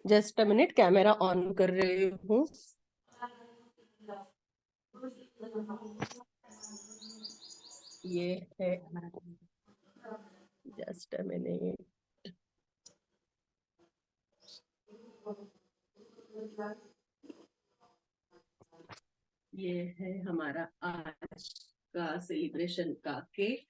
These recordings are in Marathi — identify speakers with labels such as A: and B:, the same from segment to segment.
A: Just a minute, camera on कर रही हूँ। ये है, जस्ट अ मिनट। ये है हमारा आज का सेलिब्रेशन का केक।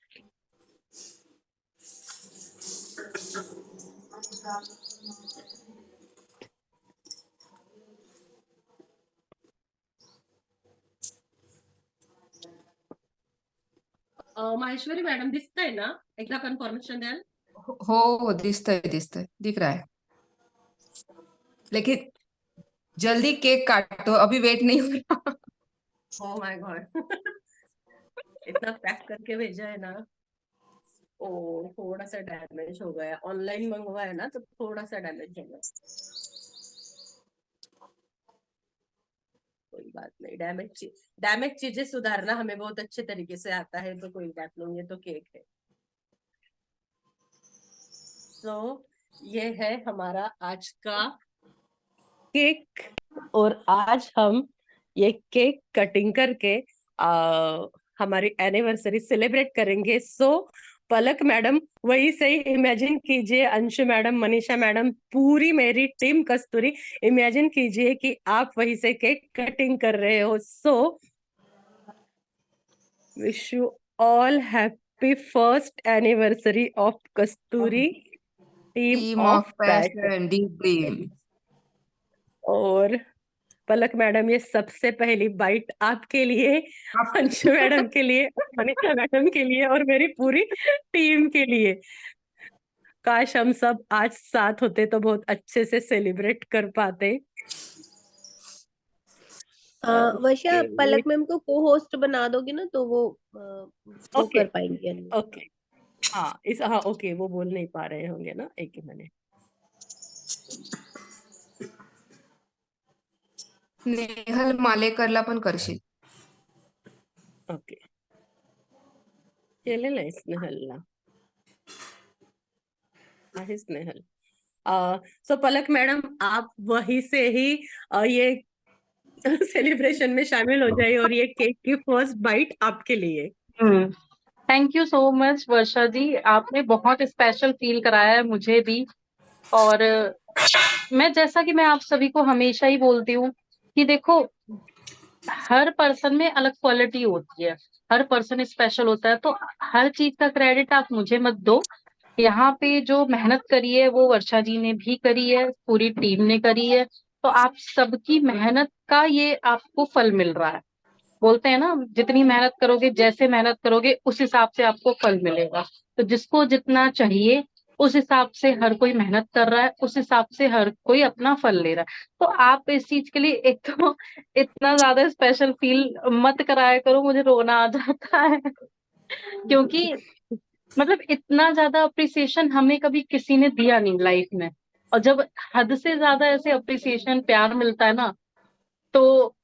A: माहेश्वरी मॅडम दिसतंय ना? एकदा कन्फर्मेशन द्याल?
B: हो दिसतंय दिख रहा है, लेकिन जल्दी केक काटो, अभी वेट नहीं हो रहा।
A: ओह माय गॉड इतना पैक करके भेजा है ना। ओ थोड़ा सा डैमेज हो गया, ऑनलाइन मंगवाया ना तो थोड़ा सा डैमेज हो गया। कोई बात नहीं, डैमेज चीजें सुधारना हमें बहुत अच्छे तरीके से आता है, तो कोई बात नहीं, ये तो केक है। तो ये है हमारा आज का केक, और आज हम ये केक कटिंग करके हमारी एनिवर्सरी सेलिब्रेट करेंगे। सो पलक मैडम वही से ही इमेजिन कीजिए, अंशु मैडम, मनीषा मैडम, पूरी मेरी टीम कस्तूरी, इमेजिन कीजिए कि आप वही से केक कटिंग कर रहे हो। So wish you all happy first anniversary of Kasturi team of PAT.
B: Passion deep dream.
A: और पलक मैडम, ये सबसे पहली बाइट आपके लिए, अंशु मैडम के लिए, मनीषा मैडम के लिए, और मेरी पूरी टीम के लिए। काश हम सब आज साथ होते तो बहुत अच्छे से सेलिब्रेट कर पाते।
C: वर्षा, पलक मैम को को होस्ट बना दोगे ना, तो वो
A: ओके
C: कर पाएंगे।
A: ओके, हाँ ओके, वो बोल नहीं पा रहे होंगे ना, एक ही मिनट।
B: नेहल मालेकरला पण करशील?
A: ओके, केलेलं आहे स्नेहलला, आहे स्नेहल। सो पलक मैडम, आप वही से ही ये सेलिब्रेशन में शामिल हो जाइए, और ये केक की फर्स्ट बाइट आपके लिए।
D: थैंक यू सो मच वर्षा जी, आपने बहुत स्पेशल फील कराया है मुझे भी। और मैं आप सभी को हमेशा ही बोलती हूँ कि देखो, हर पर्सन में अलग क्वालिटी होती है, हर पर्सन स्पेशल होता है, तो हर चीज का क्रेडिट आप मुझे मत दो। यहाँ पे जो मेहनत करी है वो वर्षा जी ने भी करी है, पूरी टीम ने करी है, तो आप सबकी मेहनत का ये आपको फल मिल रहा है। बोलते हैं ना, जितनी मेहनत करोगे, जैसे मेहनत करोगे, उस हिसाब से आपको फल मिलेगा। तो जिसको जितना चाहिए उस हिसाब से हर कोई मेहनत कर रहा है, उस हिसाब से हर कोई अपना फल ले रहा है। तो आप इस चीज के लिए एक तो इतना ज्यादा स्पेशल फील मत कराया करो, मुझे रोना आ जाता है क्योंकि मतलब इतना ज्यादा अप्रिसिएशन हमें कभी किसी ने दिया नहीं लाइफ में। और जब हद से ज्यादा ऐसे अप्रिसिएशन प्यार मिलता है ना, तो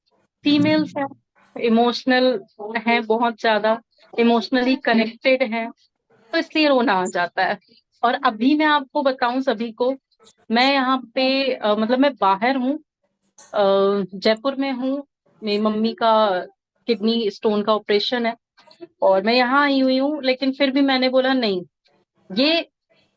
D: फीमेल्स हैं, इमोशनल हैं, बहुत ज्यादा इमोशनली कनेक्टेड हैं, तो इसलिए रोना आ जाता है। और अभी मैं आपको बताऊं सभी को, मैं यहाँ पे मतलब मैं बाहर हूँ, जयपुर में हूँ, मेरी मम्मी का किडनी स्टोन का ऑपरेशन है, और मैं यहाँ आई हुई हूँ, लेकिन फिर भी मैंने बोला नहीं, ये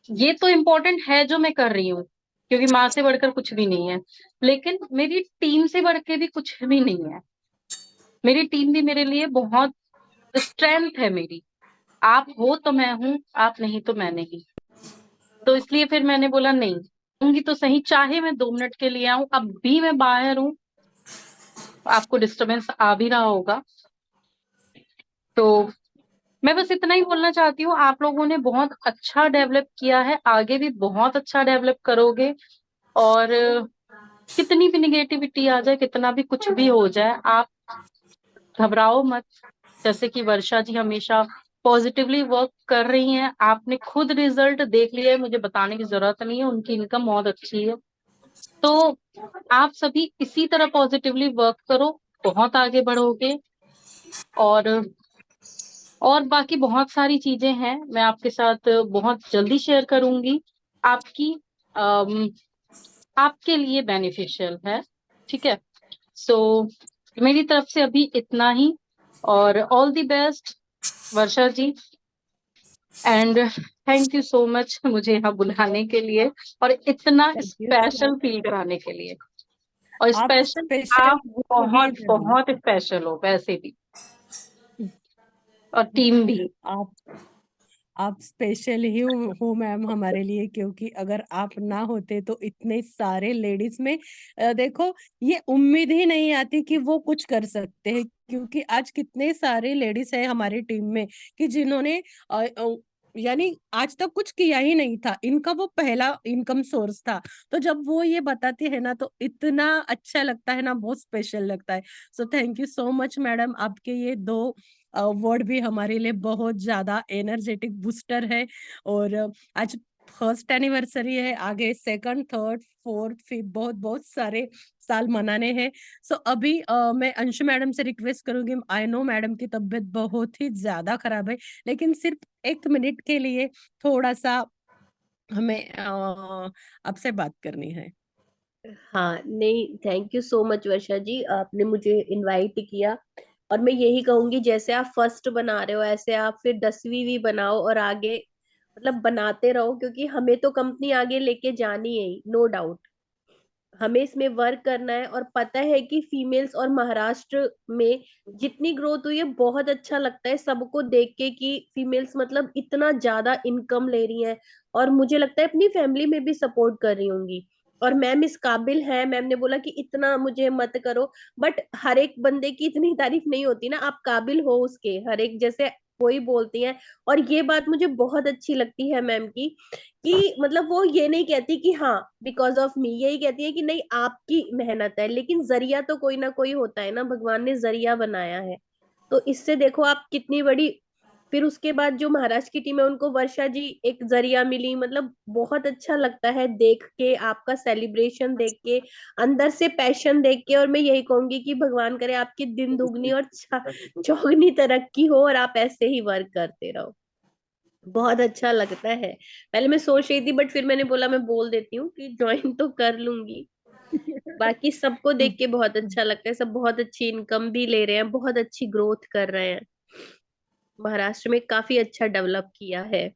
D: ये तो इम्पोर्टेंट है जो मैं कर रही हूँ, क्योंकि माँ से बढ़कर कुछ भी नहीं है, लेकिन मेरी टीम से बढ़ के भी कुछ भी नहीं है। मेरी टीम भी मेरे लिए बहुत स्ट्रेंथ है मेरी। आप हो तो मैं हूँ, आप नहीं तो मैं नहीं। तो इसलिए फिर मैंने बोला नहीं, आऊंगी तो सही, चाहे मैं 2 मिनट के लिए आऊं। अब भी मैं बाहर हूँ, आपको डिस्टरबेंस आ भी रहा होगा, तो मैं बस इतना ही बोलना चाहती हूँ, आप लोगों ने बहुत अच्छा डेवलप किया है, आगे भी बहुत अच्छा डेवलप करोगे। और कितनी भी निगेटिविटी आ जाए, कितना भी कुछ भी हो जाए, आप घबराओ मत। जैसे कि वर्षा जी हमेशा पॉजिटिवली वर्क कर रही हैं, आपने खुद रिजल्ट देख लिया है, मुझे बताने की जरूरत नहीं है, उनकी इनकम बहुत अच्छी है। तो आप सभी इसी तरह पॉजिटिवली वर्क करो, बहुत आगे बढ़ोगे। और और बाकी बहुत सारी चीजें हैं, मैं आपके साथ बहुत जल्दी शेयर करूंगी। आपकी अम, आपके लिए बेनिफिशियल है, ठीक है। सो मेरी तरफ से अभी इतना ही, और all the best Varsha ji. And thank you so much मुझे यहाँ बुलाने के लिए और इतना
A: thank you so
D: special feel कराने के लिए। और
A: आप
D: स्पेशल,
A: स्पेशल
D: आप
A: हो ही
D: बहुत
A: नहीं।
D: बहुत स्पेशल हो वैसे भी, और टीम भी।
A: आप आप स्पेशल ही हो मैम हमारे लिए, क्योंकि अगर आप ना होते तो इतने सारे लेडीज में देखो ये उम्मीद ही नहीं आती कि वो कुछ कर सकते हैं, क्योंकि आज कितने सारे लेडीज है हमारी टीम में कि जिन्होंने यानी आज तक कुछ किया ही नहीं था, इनका वो पहला इनकम सोर्स था। तो जब वो ये बताते हैं ना तो इतना अच्छा लगता है ना, बहुत स्पेशल लगता है। So thank you so much madam, आपके ये दो वर्ड भी हमारे लिए बहुत ज्यादा एनर्जेटिक बूस्टर है। और आज फर्स्ट एनिवर्सरी है, आगे सेकंड थर्ड फोर्थ फिफ्थ बहुत बहुत सारे साल मनाने हैं। सो अभी मैं अंशु मैडम से रिक्वेस्ट करूंगी, आई नो मैडम की तबीयत बहुत ही ज्यादा खराब है, लेकिन सिर्फ 1 मिनट के लिए थोड़ा सा हमें आपसे बात करनी है।
C: हाँ नहीं, थैंक यू सो मच वर्षा जी, आपने मुझे इनवाइट किया। और मैं यही कहूंगी, जैसे आप फर्स्ट बना रहे हो ऐसे आप फिर 10वीं भी बनाओ और आगे मतलब बनाते रहो, क्योंकि हमें तो कंपनी आगे लेके जानी है, नो डाउट। हमें इसमें वर्क करना है। और पता है कि फीमेल्स और महाराष्ट्र में जितनी ग्रोथ हुई है, बहुत अच्छा लगता है सबको देख के कि फीमेल्स मतलब इतना ज्यादा इनकम ले रही हैं। और मुझे लगता है अपनी फैमिली में भी सपोर्ट कर रही होंगी। और मैम इस काबिल है, मैम ने बोला कि इतना मुझे मत करो, बट हर एक बंदे की इतनी तारीफ नहीं होती ना, आप काबिल हो उसके, हर एक जैसे कोई बोलती है। और ये बात मुझे बहुत अच्छी लगती है मैम की, कि मतलब वो ये नहीं कहती कि हाँ बिकॉज ऑफ मी, यही कहती है कि नहीं आपकी मेहनत है, लेकिन जरिया तो कोई ना कोई होता है ना, भगवान ने जरिया बनाया है। तो इससे देखो आप कितनी बड़ी। फिर उसके बाद जो महाराष्ट्र की टीम है उनको वर्षा जी एक जरिया मिली, मतलब बहुत अच्छा लगता है देख के, आपका सेलिब्रेशन देख के, अंदर से पैशन देख के। और मैं यही कहूंगी कि भगवान करे आपकी दिन दुगनी और चौगनी तरक्की हो, और आप ऐसे ही वर्क करते रहो। बहुत अच्छा लगता है। पहले मैं सोच रही थी, बट फिर मैंने बोला मैं बोल देती हूँ कि ज्वाइन तो कर लूंगी। बाकी सबको देख के बहुत अच्छा लगता है, सब बहुत अच्छी इनकम भी ले रहे हैं, बहुत अच्छी ग्रोथ कर रहे हैं। महाराष्ट्र में काफी अच्छा डेवलप किया है,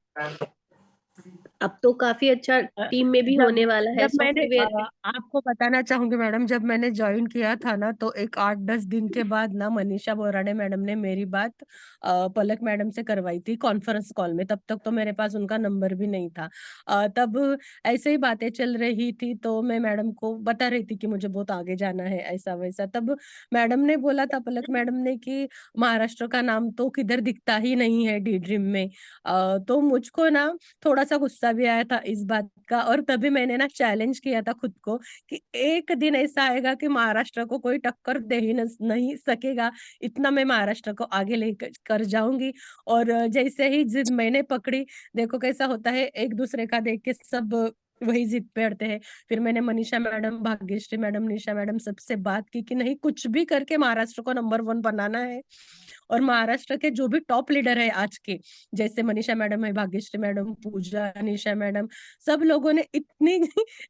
C: अब तो काफी अच्छा टीम में भी
A: जब
C: होने वाला है
A: जब मैंने
C: सॉफ्टवेयर पे।
A: आपको बताना चाहूंगी मैडम, जब मैंने ज्वाइन किया था ना तो एक 8-10 दिन के बाद ना मनीषा बोराडे मैडम ने मेरी बात पलक मैडम से करवाई थी कॉन्फ्रेंस कॉल में। तब तक तो मेरे पास उनका नंबर भी नहीं था। तब ऐसे ही बातें चल रही थी तो मैं मैडम को बता रही थी कि मुझे बहुत आगे जाना है ऐसा वैसा। तब मैडम ने बोला था, पलक मैडम ने, कि महाराष्ट्र का नाम तो किधर दिखता ही नहीं है डी ड्रीम में। तो मुझको ना थोड़ा सा गुस्सा भी आया था इस बात का, और तभी मैंने ना चैलेंज किया था खुद को कि एक दिन ऐसा आएगा कि महाराष्ट्र को कोई टक्कर दे ही नहीं सकेगा, इतना मैं महाराष्ट्र को आगे लेकर कर जाऊंगी। और जैसे ही जिद मैंने पकड़ी, देखो कैसा होता है, एक दूसरे का देख के सब वही जिद पे अड़ते हैं। फिर मैंने मनीषा मैडम, भाग्यश्री मैडम, निशा मैडम सबसे बात की कि नहीं, कुछ भी करके महाराष्ट्र को नंबर 1 बनाना है। और महाराष्ट्र के जो भी टॉप लीडर है आज के, जैसे मनीषा मैडम है, भाग्यश्री मैडम, पूजा, निशा मैडम, सब लोगों ने इतनी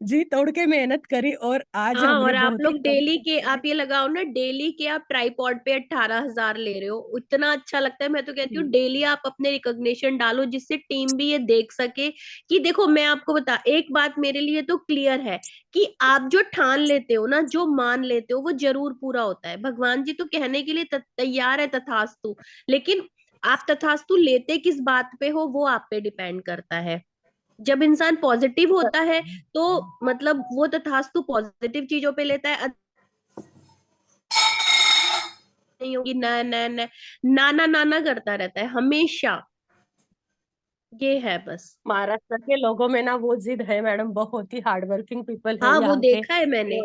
A: जी तोड़ के मेहनत करी और आज
C: हाँ,
A: हमने
C: और आप
A: बहुत ही
C: लोग
A: कम
C: डेली के,
A: समय
C: आप ये लगाओ ना, डेली के आप ट्राईपॉड पे 18,000 ले रहे हो, इतना अच्छा लगता है। मैं तो कहती हूँ
A: में।
C: डेली आप अपने रिकॉग्निशन डालो, जिससे टीम भी ये देख सके कि देखो, मैं आपको बता, एक बात मेरे लिए तो क्लियर है कि आप जो ठान लेते हो ना, जो मान लेते हो, वो जरूर पूरा होता है। भगवान जी तो कहने के लिए तैयार है तथास्तु, लेकिन आप तथास्तु लेते किस बात पे हो वो आप पे डिपेंड करता है। जब इंसान पॉजिटिव होता है तो मतलब वो तथास्तु पॉजिटिव चीजों पे लेता है, नहीं होगी ना ना ना, नाना नाना करता रहता है हमेशा। ये है बस।
A: महाराष्ट्र के लोगों में ना वो जिद है मैडम, बहुत ही हार्ड वर्किंग पीपल है
C: हाँ वो
A: यहाँ के।
C: देखा है मैंने।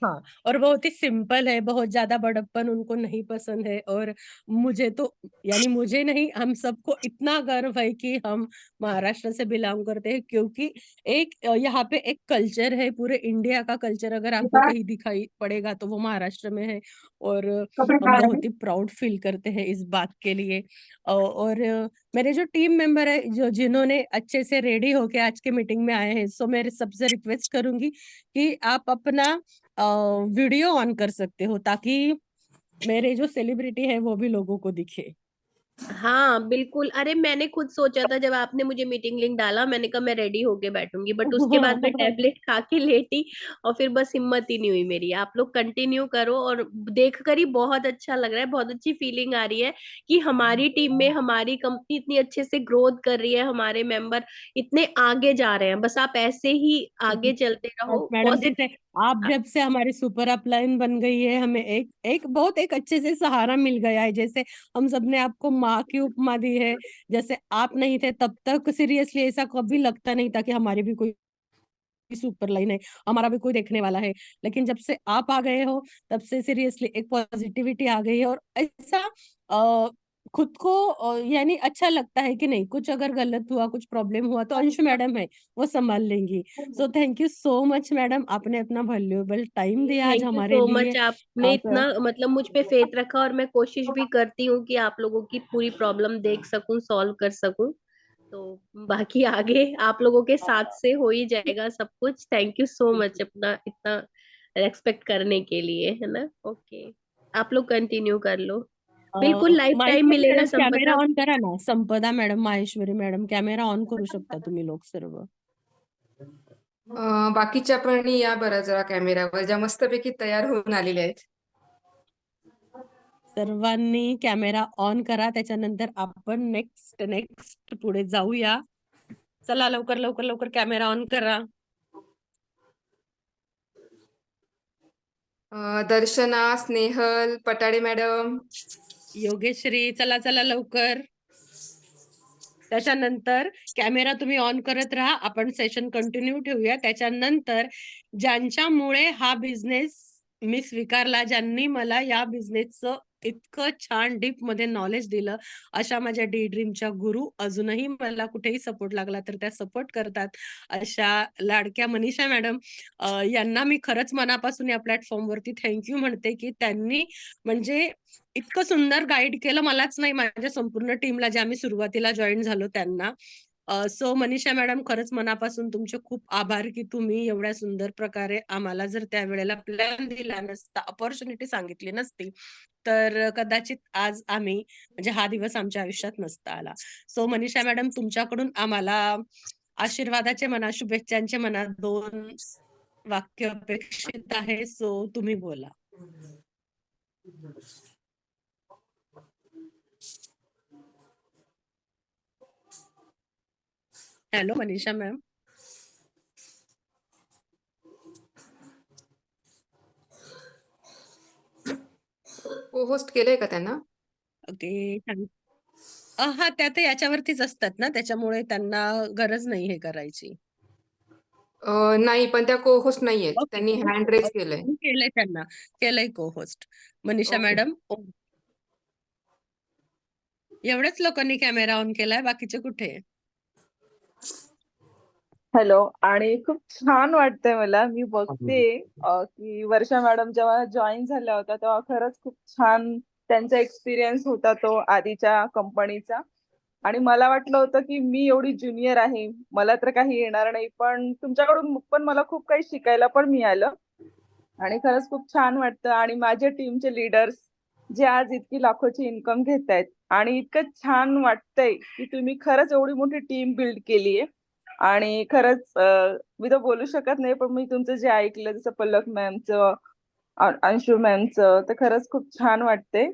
A: हाँ, और बहुत ही सिंपल है, बहुत ज्यादा बड़प्पन उनको नहीं पसंद है। और मुझे तो, यानी मुझे नहीं, हम सबको इतना गर्व है कि हम महाराष्ट्र से बिलोंग करते हैं, क्योंकि एक यहाँ पे एक कल्चर है, पूरे इंडिया का कल्चर अगर आपको कहीं दिखाई पड़ेगा तो वो महाराष्ट्र में है। और हम बहुत ही प्राउड फील करते हैं इस बात के लिए। और मेरे जो टीम मेंबर है, जो जिन्होंने अच्छे से रेडी होके आज के मीटिंग में आए हैं, सो मेरे सबसे रिक्वेस्ट करूंगी कि आप अपना वीडियो ऑन कर सकते हो, ताकि मेरे जो सेलिब्रिटी है वो भी लोगों को दिखे।
C: हाँ बिल्कुल, अरे मैंने खुद सोचा था जब आपने मुझे मीटिंग लिंक डाला, मैंने कहा मैं रेडी होके बैठूंगी, बट उसके बाद मैं टैबलेट खा के लेटी और फिर बस हिम्मत ही नहीं हुई मेरी। आप लोग कंटिन्यू करो, और देख कर ही बहुत अच्छा लग रहा है, बहुत अच्छी फीलिंग आ रही है कि हमारी टीम में हमारी कंपनी इतनी अच्छे से ग्रोथ कर रही है, हमारे मेंबर इतने आगे जा रहे हैं। बस आप ऐसे ही आगे चलते
A: बस
C: रहो,
A: मैडम, जैसे
C: पॉजिटिव।
A: आप जब से हमारी सुपर अपलाइन बन गई है, हमें एक एक बहुत एक अच्छे से सहारा मिल गया है। जैसे हम सबने आपको माँ की उपमा दी है, जैसे आप नहीं थे तब तक सीरियसली ऐसा कभी लगता नहीं था कि हमारी भी कोई सुपर लाइन है, हमारा भी कोई देखने वाला है। लेकिन जब से आप आ गए हो, तब से सीरियसली एक पॉजिटिविटी आ गई है। और ऐसा अ, खुद को यानी अच्छा लगता है कि नहीं, कुछ अगर गलत हुआ, कुछ प्रॉब्लम हुआ तो अंशु मैडम है, वो संभाल लेंगी। So thank you so much madam, आपने अपना वैल्यूएबल टाइम दिया आज
C: थैंक यू
A: हमारे
C: सो
A: लिए।
C: मच, आपने
A: आप
C: इतना मतलब मुझ पे फेथ रखा, और मैं कोशिश भी करती हूँ कि आप लोगों की पूरी प्रॉब्लम देख सकूं, सॉल्व कर सकूं। तो बाकी आगे आप लोगों के साथ से हो ही जाएगा सब कुछ। थैंक यू सो मच अपना इतना रेस्पेक्ट करने के लिए, है ना। ओके, आप लोग कंटिन्यू कर लो। बिल्कुल लाइफ टाइम
A: माहेश्वरी
C: मिलेगा
A: मॅडम कॅमेरा
C: संपदा।
A: ऑन करा ना, Sampada madam, Maheshwari madam camera on करू शकता तुम्ही लोक सर्व।
B: बाकीच्या पण या बरं जरा कॅमेऱ्यावर, ज्या मस्तपैकी तयार होऊन आलेल्या आहेत.
A: सर्वांनी कॅमेरा ऑन करा, त्याच्यानंतर आपण नेक्स्ट नेक्स्ट पुढे जाऊया। चला लवकर लवकर लवकर कॅमेरा ऑन करा।
B: दर्शना, स्नेहल, पटाडे मॅडम.
A: योगेश्वरी, चला चला लवकर। त्याच्यानंतर कॅमेरा तुम्ही ऑन करत राहा, आपण सेशन कंटिन्यू ठेवूया। त्याच्यानंतर ज्यांच्यामुळे हा बिझनेस मी स्वीकारला, ज्यांनी मला या बिझनेसचं इतकं छान डीप मध्ये नॉलेज दिलं, अशा माझ्या डी ड्रीमच्या गुरु अजूनही मला कुठेही सपोर्ट लागला तर त्या सपोर्ट करतात, अशा लाडक्या मनीषा मॅडम, यांना मी खरंच मनापासून या प्लॅटफॉर्मवरती थँक्यू म्हणते, की त्यांनी म्हणजे इतकं सुंदर गाईड केलं, मलाच नाही माझ्या संपूर्ण टीमला, ज्या आम्ही सुरुवातीला जॉईन झालो त्यांना। सो मनीषा मॅडम, खरंच मनापासून तुमचे खूप आभार, की तुम्ही एवढ्या सुंदर प्रकारे आम्हाला जर त्यावेळेला प्लॅन दिला नसता, अपॉर्च्युनिटी सांगितली नसती, तर कदाचित आज आम्ही म्हणजे हा दिवस आमच्या आयुष्यात नसता आला। सो मनीषा मॅडम, तुमच्याकडून आम्हाला आशीर्वादाचे म्हणा, शुभेच्छांचे म्हणा, 2 वाक्य अपेक्षित आहे। सो तुम्ही बोला। Hello Manisha ma'am.
B: को होस्ट केलंय का त्यांना?
A: ओके, हा, त्या तर याच्यावरतीच असतात ना, त्याच्यामुळे त्यांना गरज नाही हे करायची।
B: नाही, पण त्या को होस्ट नाहीयेत.
A: ओके
B: त्यांनी हँड रेज केलंय.
A: केलंय त्यांना, केलंय को होस्ट मनीषा
B: ओके.
A: मॅडम। एवढ्याच लोकांनी कॅमेरा ऑन केलाय, बाकीचे कुठे?
E: हॅलो, आणि खूप छान वाटतंय मला. मी बघते की वर्षा मॅडम जेव्हा जॉईन झाल्या होत्या तेव्हा खरंच खूप छान त्यांचा एक्सपिरियन्स होता तो आधीच्या कंपनीचा. आणि मला वाटलं होतं की मी एवढी ज्युनियर आहे, मला तर काही येणार नाही, पण तुमच्याकडून पण मला खूप काही शिकायला पण मिळालं. आणि खरंच खूप छान वाटतं. आणि माझे टीमचे लीडर्स जे आज इतकी लाखोची इन्कम घेत आहेत, आणि इतकं छान वाटतंय की तुम्ही खरंच एवढी मोठी टीम बिल्ड केली आहे. आणि खरंच मी तर बोलू शकत नाही, पण मी तुमचं जे ऐकलं जसं पल्लक मॅमचं, अंशू मॅमचं, तर खरंच खूप छान वाटते.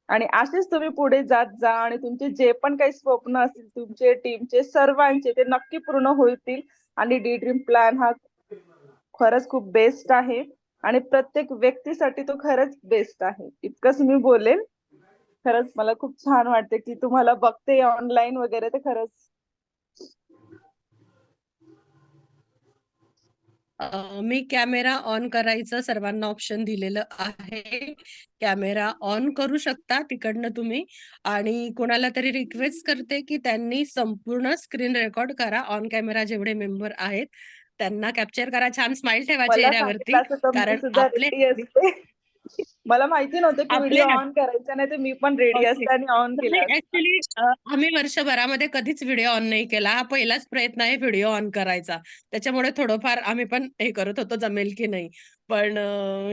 E: आणि असेच तुम्ही पुढे जात जा, आणि तुमचे जे पण काही स्वप्न असतील तुमचे टीमचे सर्वांचे, ते नक्की पूर्ण होतील. आणि डी ड्रीम प्लॅन हा खरंच खूप बेस्ट आहे, आणि प्रत्येक व्यक्तीसाठी तो खरंच बेस्ट आहे, इतकंच मी बोलेल. खरंच मला खूप छान वाटते की तुम्हाला बघते ऑनलाईन वगैरे, तर खरंच
A: मी कॅमेरा ऑन करायचं सर्वांना ऑप्शन दिलेलं आहे. कॅमेरा ऑन करू शकता तिकडनं तुम्ही. आणि कोणाला तरी रिक्वेस्ट करते की त्यांनी संपूर्ण स्क्रीन रेकॉर्ड करा. ऑन कॅमेरा जेवढे मेंबर आहेत त्यांना कॅप्चर करा. छान स्माइल ठेवा
E: मला
A: चेहऱ्यावरती.
E: सांगितलं असतं तर मी
A: कारण
E: सुद्धा रेडी असते. मला माहिती नव्हतं की व्हिडिओ
A: आपले
E: ऑन करायचा, नाही तर मी पण रेडी
A: ओके.
E: असते आणि ऑन केला
A: नाही
E: असता.
A: ऍक्च्युली आम्ही वर्षभरामध्ये कधीच व्हिडिओ ऑन नाही केला. हा पहिलाच प्रयत्न आहे व्हिडिओ ऑन करायचा. त्याच्यामुळे थोडंफार आम्ही पण हे करत होतो जमेल की नाही. पण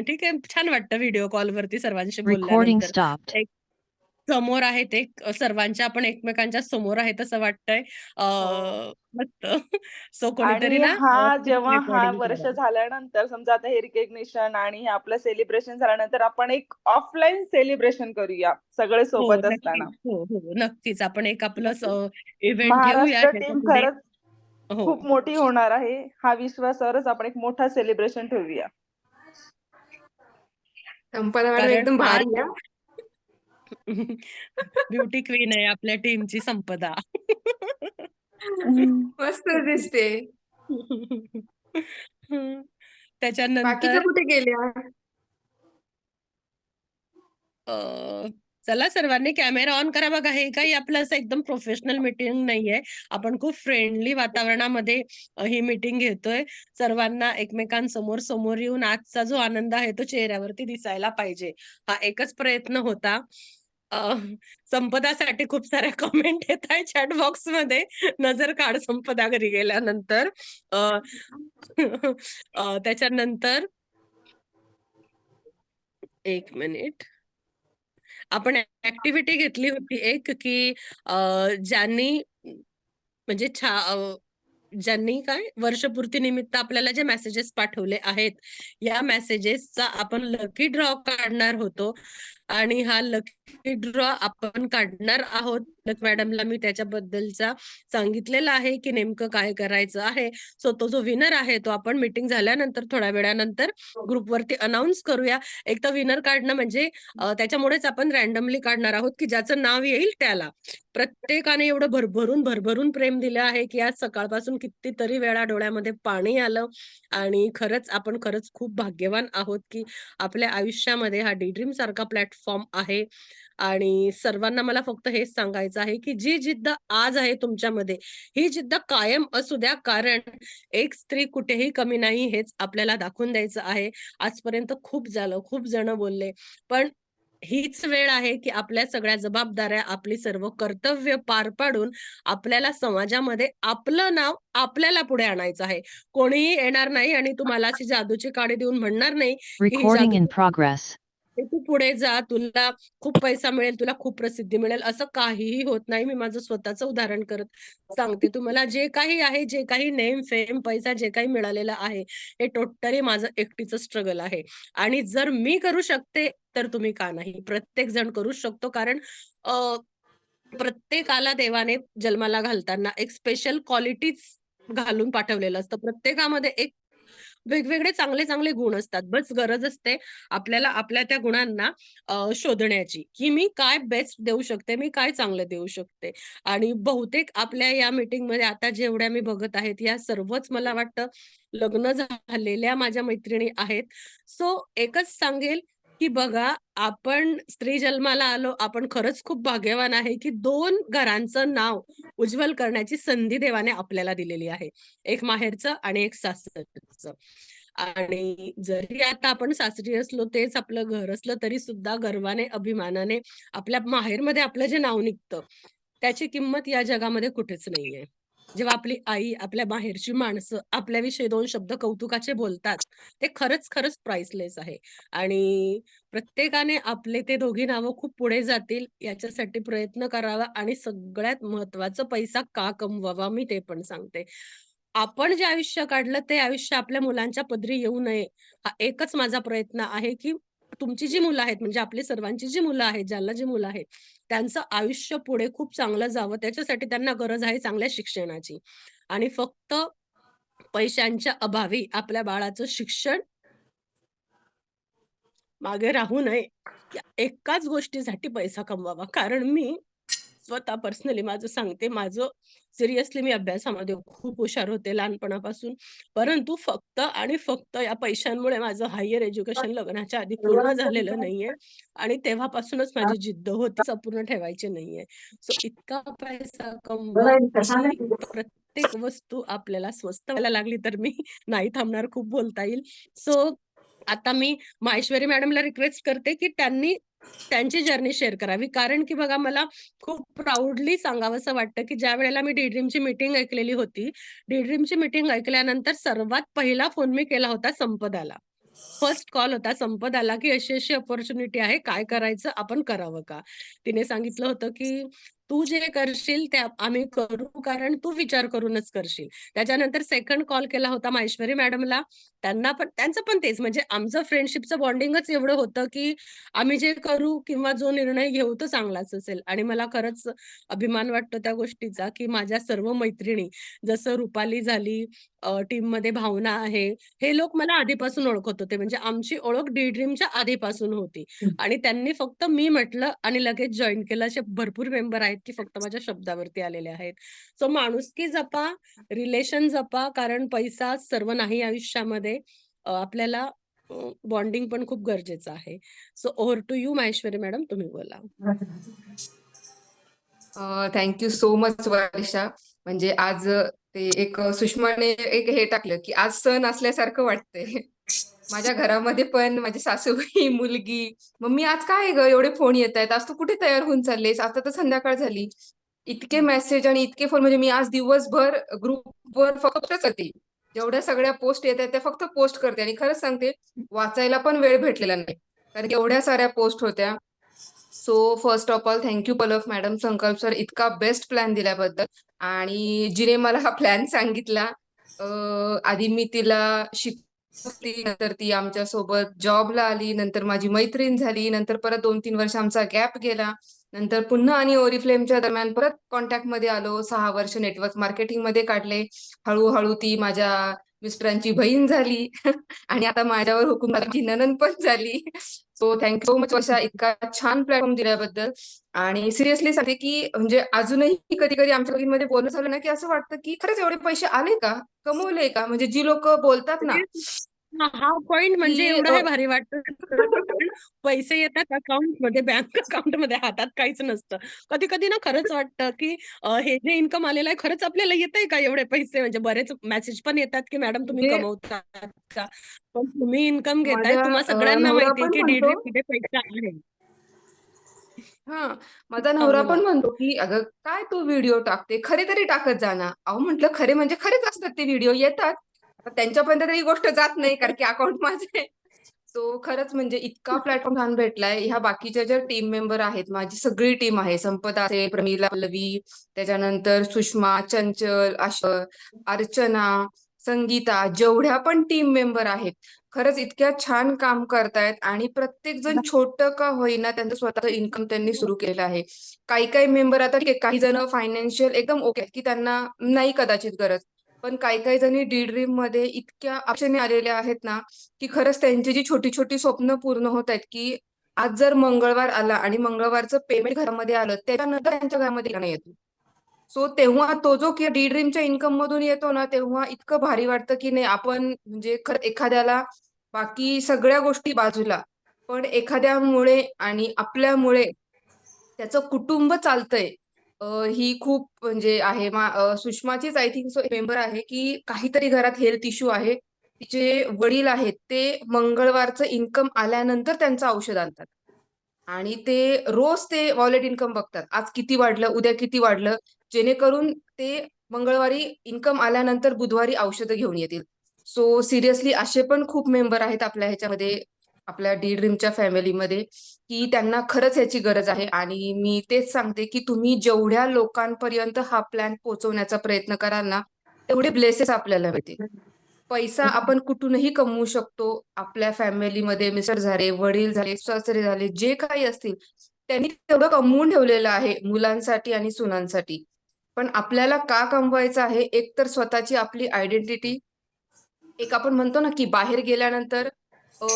A: ठीक आहे, छान वाटतं व्हिडिओ कॉलवरती सर्वांशी
F: Recording
A: बोलल्यानंतर.
F: stopped.
A: एक समोर आहेत, एक सर्वांच्या आपण एकमेकांच्या समोर आहे असं वाटतंय.
E: हो.
A: मस्त. सो कोणीतरी
E: आणि
A: ना
E: जेव्हा हा
A: रेकॉर्डिंग
E: वर्ष
A: करा.
E: झाल्यानंतर, समजा आता हे रिकग्निशन आणि हे आपलं सेलिब्रेशन झाल्यानंतर, आपण एक ऑफलाईन सेलिब्रेशन करूया सगळे
A: हो
E: सोबत
A: नक्कीच.
E: असताना.
A: हो नक्कीच. आपण एक आपलं
E: नक्कीच.
A: इव्हेंट ठेवूया
E: महाराष्ट्र टीम
A: त्याच्यामध्ये.
E: खरंच
A: हो.
E: खूप मोठी होणार आहे. हा विश्वासावरच आपण एक मोठा सेलिब्रेशन ठेवूया.
B: संपदा मॅडम
A: कारण
B: एकदम
A: आज
B: भारी आहे.
A: ब्युटी क्वीन आहे आपल्या टीमची संपदा.
B: मस्त दिसते. बाकीचे
A: त्याच्यानंतर
B: कुठे गेल्या?
A: चला सर्वांनी कॅमेरा ऑन करा. बघा, हे काही आपलं असं एकदम प्रोफेशनल मीटिंग नाहीये. आपण खूप फ्रेंडली वातावरणामध्ये ही मीटिंग घेतोय. सर्वांना एकमेकांसमोर समोर येऊन आजचा जो आनंद आहे तो चेहऱ्यावरती दिसायला पाहिजे. हा एकच प्रयत्न होता. अ, संपदासाठी खूप साऱ्या कमेंट येत आहे चॅट बॉक्स मध्ये. नजर काढ संपदा घरी गेल्यानंतर. अ, त्याच्यानंतर एक मिनिट. आपण ऍक्टिव्हिटी घेतली होती एक की ज्यांनी म्हणजे ज्यांनी काय वर्षपूर्ती निमित्त आपल्याला जे मेसेजेस पाठवले आहेत, या मेसेजेसचा आपण लकी ड्रॉ काढणार होतो. आणि हा लकी ड्रॉ आपण काढणार आहोत. मॅडमला मी त्याच्याबद्दलचा सांगितलेलं आहे की नेमकं काय करायचं आहे. सो तो जो विनर आहे तो आपण मीटिंग झाल्यानंतर थोड्या वेळानंतर ग्रुपवरती अनाऊन्स करूया. एक तर विनर काढणं म्हणजे त्याच्यामुळेच आपण रॅन्डमली काढणार आहोत की ज्याचं नाव येईल त्याला. प्रत्येकाने एवढं भरभरून प्रेम दिलं आहे की आज सकाळपासून कितीतरी वेळा डोळ्यामध्ये पाणी आलं. आणि खरंच खूप भाग्यवान आहोत की आपल्या आयुष्यामध्ये हा ड्रीम सारखा प्लॅटफॉर्म आहे. आणि सर्वांना मला फक्त हेच सांगायचं आहे की जी जिद्द आज आहे तुमच्यामध्ये, ही जिद्द कायम असू द्या. कारण एक स्त्री कुठेही कमी नाही हेच आपल्याला दाखवून द्यायचं आहे. आजपर्यंत खूप झालं, खूप जण बोलले, पण हीच वेळ आहे की आपल्या सगळ्या जबाबदाऱ्या, आपली सर्व कर्तव्य पार पाडून आपल्याला समाजामध्ये आपलं नाव आपल्याला पुढे आणायचं आहे. कोणीही येणार नाही आणि तुम्हाला अशी जादूची काडी देऊन म्हणणार नाही की ही
F: Recording
A: जादू
F: in progress.
A: तू पुढे जा, तुला खूप पैसा मिळेल, तुला खूप प्रसिद्धी मिळेल, असं काहीही होत नाही. मी माझं स्वतःचं उदाहरण करत सांगते तुम्हाला. जे काही आहे, जे काही नेम, फेम, पैसा जे काही मिळालेलं आहे, हे टोटली माझं एकटीचं स्ट्रगल आहे. आणि जर मी करू शकते, तर तुम्ही का नाही? प्रत्येक जण करू शकतो. कारण प्रत्येकाला देवाने जन्माला घालताना एक स्पेशल क्वालिटीज घालून पाठवलेलं असतं. प्रत्येकामध्ये एक वेगवेगळे चांगले गुण असतात. बस गरज असते आपल्याला आपल्या त्या गुणांना शोधण्याची, की मी काय बेस्ट देऊ शकते, मी काय चांगलं देऊ शकते. आणि बहुतेक आपल्या या मीटिंगमध्ये आता जेवढ्या मी बघत आहेत, या सर्वच मला वाटतं लग्न झालेल्या माझ्या मैत्रिणी आहेत. सो एकच सांगेल, की बघा, आपण स्त्री जन्माला आलो, आपण खरंच खूप भाग्यवान आहे, की 2 घरांचं नाव उज्ज्वल करण्याची संधी देवाने आपल्याला दिलेली आहे. एक माहेरचं आणि एक सासरचं. आणि जरी आता आपण सासरी असलो, तेच आपलं घर असलं, तरी सुद्धा गर्वाने, अभिमानाने आपल्या माहेरमध्ये आपलं जे नाव निघतं, त्याची किंमत या जगामध्ये कुठेच नाहीये. जेव्हा आपली आई, आपल्या बाहेरची माणसं आपल्याविषयी 2 शब्द कौतुकाचे बोलतात, ते खरंच प्राइसलेस आहे. आणि प्रत्येकाने आपले ते दोघी नावं खूप पुढे जातील याच्यासाठी प्रयत्न करावा. आणि सगळ्यात महत्त्वाचं, पैसा का कमवावा मी ते पण सांगते. आपण जे आयुष्य काढलं ते आयुष्य आपल्या मुलांच्या पदरी येऊ नये, हा एकच माझा प्रयत्न आहे, की तुमची जी मुलं आहेत, म्हणजे आपली सर्वांची जी मुलं आहेत, ज्यांना जी मुलं आहेत, त्यांचं आयुष्य पुढे खूप चांगलं जावं. त्याच्यासाठी त्यांना गरज आहे चांगल्या शिक्षणाची. आणि फक्त पैशांच्या अभावी आपल्या बाळाचं शिक्षण मागे राहू नये. या एकाच गोष्टीसाठी पैसा कमवावा. कारण मी स्वतः पर्सनली माझं सांगते, माझं सिरियसली मी अभ्यासामध्ये खूप हुशार होते लहानपणापासून. परंतु फक्त आणि फक्त या पैशांमुळे माझं हायर एज्युकेशन लग्नाच्या आधी पूर्ण झालेलं नाहीये आणि तेव्हापासूनच माझी जिद्द होती अपूर्ण ठेवायची नाहीये. सो इतका पैसा कमवा की प्रत्येक वस्तू आपल्याला स्वस्त व्हायला लागली तर मी नाही थांबणार, खूप बोलता येईल. सो आता मी माहेश्वरी मॅडमला रिक्वेस्ट करते, की त्यांनी त्यांची जर्नी शेअर करावी. कारण की बघा मला खूप प्राउडली सांगावसं वाटतं, की ज्यावेळेला मी डी मीटिंग ऐकलेली होती. डी मीटिंग ऐकल्यानंतर सर्वात पहिला फोन मी केला होता संपदाला. फर्स्ट कॉल होता संपदाला, की अशी-अशी अपॉर्च्युनिटी आहे, काय करायचं? आपण करावं का? तिने सांगितलं होतं, की "तू जे करशील ते आम्ही करू, कारण तू विचार करूनच करशील." त्याच्यानंतर सेकंड कॉल केला होता माहेश्वरी मॅडमला. त्यांना पण त्यांचं पण तेच म्हणजे आमचं फ्रेंडशिपचं बॉन्डिंगच एवढं होतं, की आम्ही जे करू किंवा जो निर्णय घेऊ तो चांगलाच असेल. आणि मला खरंच अभिमान वाटतो त्या गोष्टीचा, की माझ्या सर्व मैत्रिणी जसं रुपाली झाली, टीममध्ये भावना आहे, हे लोक मला आधीपासून ओळखत होते. म्हणजे आमची ओळख डी-ड्रीमच्या आधीपासून होती आणि त्यांनी फक्त मी म्हटलं आणि लगेच जॉइन केलं. असे भरपूर मेंबर आहेत, की फक्त माझ्या शब्दावरती आलेले आहेत. सो माणुसकी जपा, रिलेशन जपा, कारण पैसा सर्व नाही आयुष्यामध्ये. आपल्याला बॉन्डिंग पण खूप गरजेचं आहे. So over to you Maheshwari madam, तुम्ही बोला.
B: Thank you so much Varsha. म्हणजे आज ते एक सुषमाने एक हे टाकलं, की आज सण असल्यासारखं वाटतंय. माझ्या घरामध्ये पण माझी सासूबाई, मुलगी, "मम्मी आज काय ग एवढे फोन येतायत? आज तू कुठे तयार होऊन चाललीस? आता तर संध्याकाळ झाली." इतके मेसेज आणि इतके फोन म्हणजे मी आज दिवसभर ग्रुपवर फक्त करते. जेवढ्या सगळ्या पोस्ट येतायत त्या फक्त पोस्ट करते आणि खरंच सांगते वाचायला पण वेळ भेटलेला नाही. कारण की एवढ्या साऱ्या पोस्ट होत्या. So first of all thank you Palak madam, संकल्प सर इतका बेस्ट प्लॅन दिल्याबद्दल. आणि जिने मला हा प्लॅन सांगितला, आधी मी तिला शिकवली, नंतर ती आमच्या सोबत जॉबला आली, नंतर माझी मैत्रीण झाली, नंतर परत 2-3 वर्ष आमचा गॅप गेला. नंतर पुन्हा आणि ओरिफ्लेमच्या दरम्यान परत कॉन्टॅक्ट मध्ये आलो. 6 वर्ष नेटवर्क मार्केटिंग मध्ये काढले. हळूहळू ती माझ्या मिस्टरांची बहीण झाली आणि आता माझ्यावर हुकूम माझी नणंद पण झाली. सो थँक्यू सो मच वर्षा, इतका छान प्लॅटफॉर्म दिल्याबद्दल. आणि सिरियसली सांगते, की म्हणजे अजूनही कधी-कधी आमच्या दोघींमध्ये बोलणं झालं ना, की असं वाटतं, की खरंच एवढे पैसे आले का? कमवले का? म्हणजे जी लोकं बोलतात ना,
A: हा पॉइंट म्हणजे
B: की
A: एवढं हे भारी वाटतं. कारण पैसे येतात अकाउंटमध्ये, बँक अकाउंटमध्ये, हातात काहीच नसतं. कधी-कधी ना खरंच वाटतं, की हे जे इन्कम आलेलं आहे खरंच आपल्याला येतंय का एवढे पैसे? म्हणजे बरेच मेसेज पण येतात, की मॅडम तुम्ही
B: म्हणजे
A: कमवतात का? पण तुम्ही इन्कम घेताय.
B: माझा
A: तुम्हा सगळ्यांना
B: नवरा
A: माहिती आहे,
B: पण
A: की
B: म्हणतो
A: मध्ये पैसा आहे.
B: हां, माझा
A: हां,
B: नवरा पण
A: बोला.
B: म्हणतो, की "अगं काय तू व्हिडिओ टाकते? खरे तरी टाकत जा ना." अहो म्हटलं खरे म्हणजे खरेच असतात ते व्हिडिओ येतात. आता त्यांच्यापर्यंत तर ही गोष्ट जात नाही कारण की अकाउंट माझं आहे. सो खरंच म्हणजे इतका प्लॅटफॉर्म छान भेटलाय. ह्या बाकीच्या ज्या टीम मेंबर आहेत, माझी सगळी टीम आहे. संपदा असेल, प्रमिला, पल्लवी, त्याच्यानंतर सुषमा, चंचल, अर्चना, संगीता, जेवढ्या पण टीम मेंबर आहेत, खरंच इतक्या छान काम करतायत आणि प्रत्येक जण छोटं का होईना त्यांचं स्वतःचं इन्कम त्यांनी सुरू केलं आहे. काही-काही मेंबर आता ठीक आहे, काही जण फायनान्शियल एकदम ओके आहेत, की त्यांना नाही कदाचित गरज. पण काही-काही जणी डी मध्ये इतक्या अडचणी आलेल्या आहेत ना, की खरंच त्यांची जी छोटी-छोटी स्वप्न पूर्ण होत आहेत, की आज जर मंगळवार आला आणि मंगळवारचं पेमेंट घरामध्ये आलं, त्याच्यानंतर त्यांच्या घरामध्ये नाही येत. सो तेव्हा तो जो की डी ड्रीमच्या इन्कम मधून येतो ना, तेव्हा इतकं भारी वाटतं, की नाही आपण म्हणजे खरंच एखाद्याला बाकी सगळ्या गोष्टी बाजूला, पण एखाद्यामुळे आणि आपल्यामुळे त्याचं कुटुंब चालतंय. ही खूप म्हणजे आहे. सुषमाचीच आय थिंक सो मेंबर आहे, की काहीतरी घरात हेल्थ इश्यू आहे. तिचे वडील आहेत, ते मंगळवारचं इन्कम आल्यानंतर त्यांचं औषध आणतात. आणि ते रोज ते वॉलेट इन्कम बघतात. आज किती वाढलं, उद्या किती वाढलं, जेणेकरून ते मंगळवारी इन्कम आल्यानंतर बुधवारी औषधं घेऊन येतील. सो सिरियसली असे पण खूप मेंबर आहेत आपल्या ह्याच्यामध्ये, आपल्या डी ड्रीमच्या फॅमिलीमध्ये, की त्यांना खरंच ह्याची गरज आहे. आणि मी तेच सांगते, की तुम्ही जेवढ्या लोकांपर्यंत हा प्लॅन पोहोचवण्याचा प्रयत्न कराल ना, तेवढे ब्लेसेस आपल्याला मिळतील. पैसा आपण कुठूनही कमवू शकतो. आपल्या फॅमिलीमध्ये मिस्टर झाले, वडील झाले, सासरे झाले, जे काही असतील, त्यांनी तेवढं कमवून ठेवलेलं आहे मुलांसाठी आणि सुनांसाठी. पण आपल्याला का कमवायचं आहे? एक तर स्वतःची आपली आयडेंटिटी, एक आपण म्हणतो ना, की बाहेर गेल्यानंतर अ,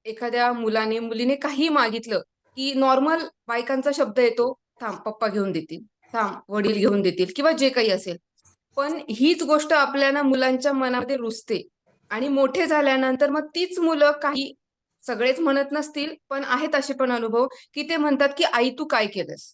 B: एखाद्या मुलाने, मुलीने काही मागितलं, की नॉर्मल बायकांचा शब्द येतो, थांब पप्पा घेऊन देतील, थांब वडील घेऊन देतील, किंवा जे काही असेल. पण हीच गोष्ट आपल्याला मुलांच्या मनामध्ये रुजते आणि मोठे झाल्यानंतर मग तीच मुलं, काही सगळेच म्हणत नसतील पण आहेत असे पण अनुभव, की ते म्हणतात की आई तू काय केलंस.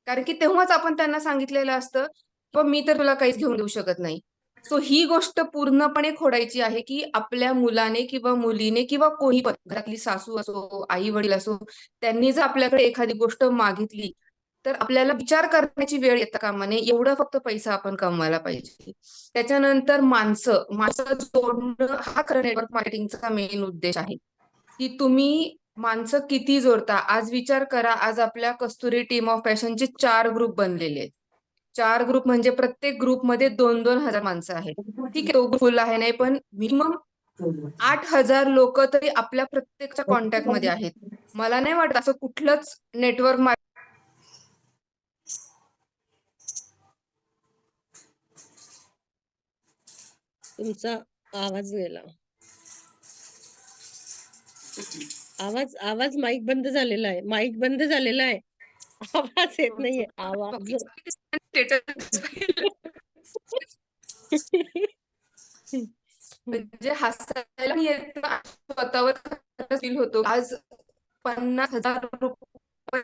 B: कारण की तेव्हाच आपण त्यांना सांगितलेलं असतं की मी तर तुला काहीच घेऊन देऊ शकत नाही. सो ही गोष्ट पूर्णपणे खोडायची आहे, की आपल्या मुलाने किंवा मुलीने किंवा कोणी पण, घरातली सासू असो, आई वडील असो, त्यांनी जर आपल्याकडे एखादी गोष्ट मागितली तर आपल्याला विचार करण्याची वेळ येता कामा नये. एवढं फक्त पैसा आपण कमवायला पाहिजे. त्याच्यानंतर माणसं जोडणं हा खरं नेटवर्क मार्केटिंगचा मेन उद्देश आहे, की तुम्ही माणसं किती जोडता. आज विचार करा, आज आपल्या कस्तुरी टीम ऑफ पॅशनचे 4 ग्रुप बनलेले आहेत. 4 ग्रुप म्हणजे प्रत्येक ग्रुपमध्ये 2-2 हजार माणसं आहेत. ठीक आहे, तो ग्रुप फुल आहे नाही, पण मिनिमम 8,000 लोक तरी आपल्या प्रत्येकच्या कॉन्टॅक्ट मध्ये आहेत. मला नाही वाटत असं कुठलंच नेटवर्क
A: तुमचा आवाज गेला. आवाज माईक बंद झालेला आहे. माईक बंद झालेला आहे. आवाज येत नाहीये. आवाज
B: म्हणजे हसायला येतं, स्वतःवर फील होतो. आज 50,000 रुपये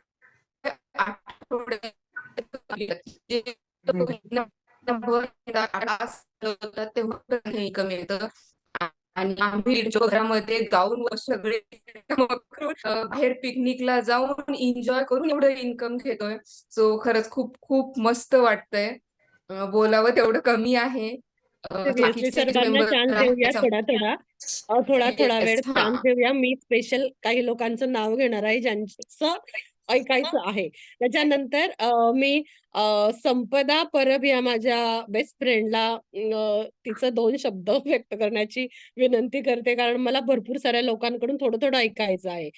B: तेव्हा इन्कम येतं. आणि आम्ही घरामध्ये गाऊन सगळे बाहेर पिकनिकला जाऊन एन्जॉय करून एवढं इन्कम घेतोय. सो खरंच खूप खूप मस्त वाटतंय. बोलावं तेवढं कमी आहे.
A: सिरियसली
B: बाकीचे
A: सर्वांना
B: मेंबर
A: चान्स देऊया, थोडा वेळ चान्स देऊया. मी स्पेशल काही लोकांचं नाव घेणार आहे ज्यांचं ऐकायचं आहे. त्याच्यानंतर मी संपदा परब या माझ्या बेस्ट फ्रेंडला तिचं 2 शब्द व्यक्त करण्याची विनंती करते, कारण मला भरपूर साऱ्या लोकांकडून थोडं ऐकायचं आहे.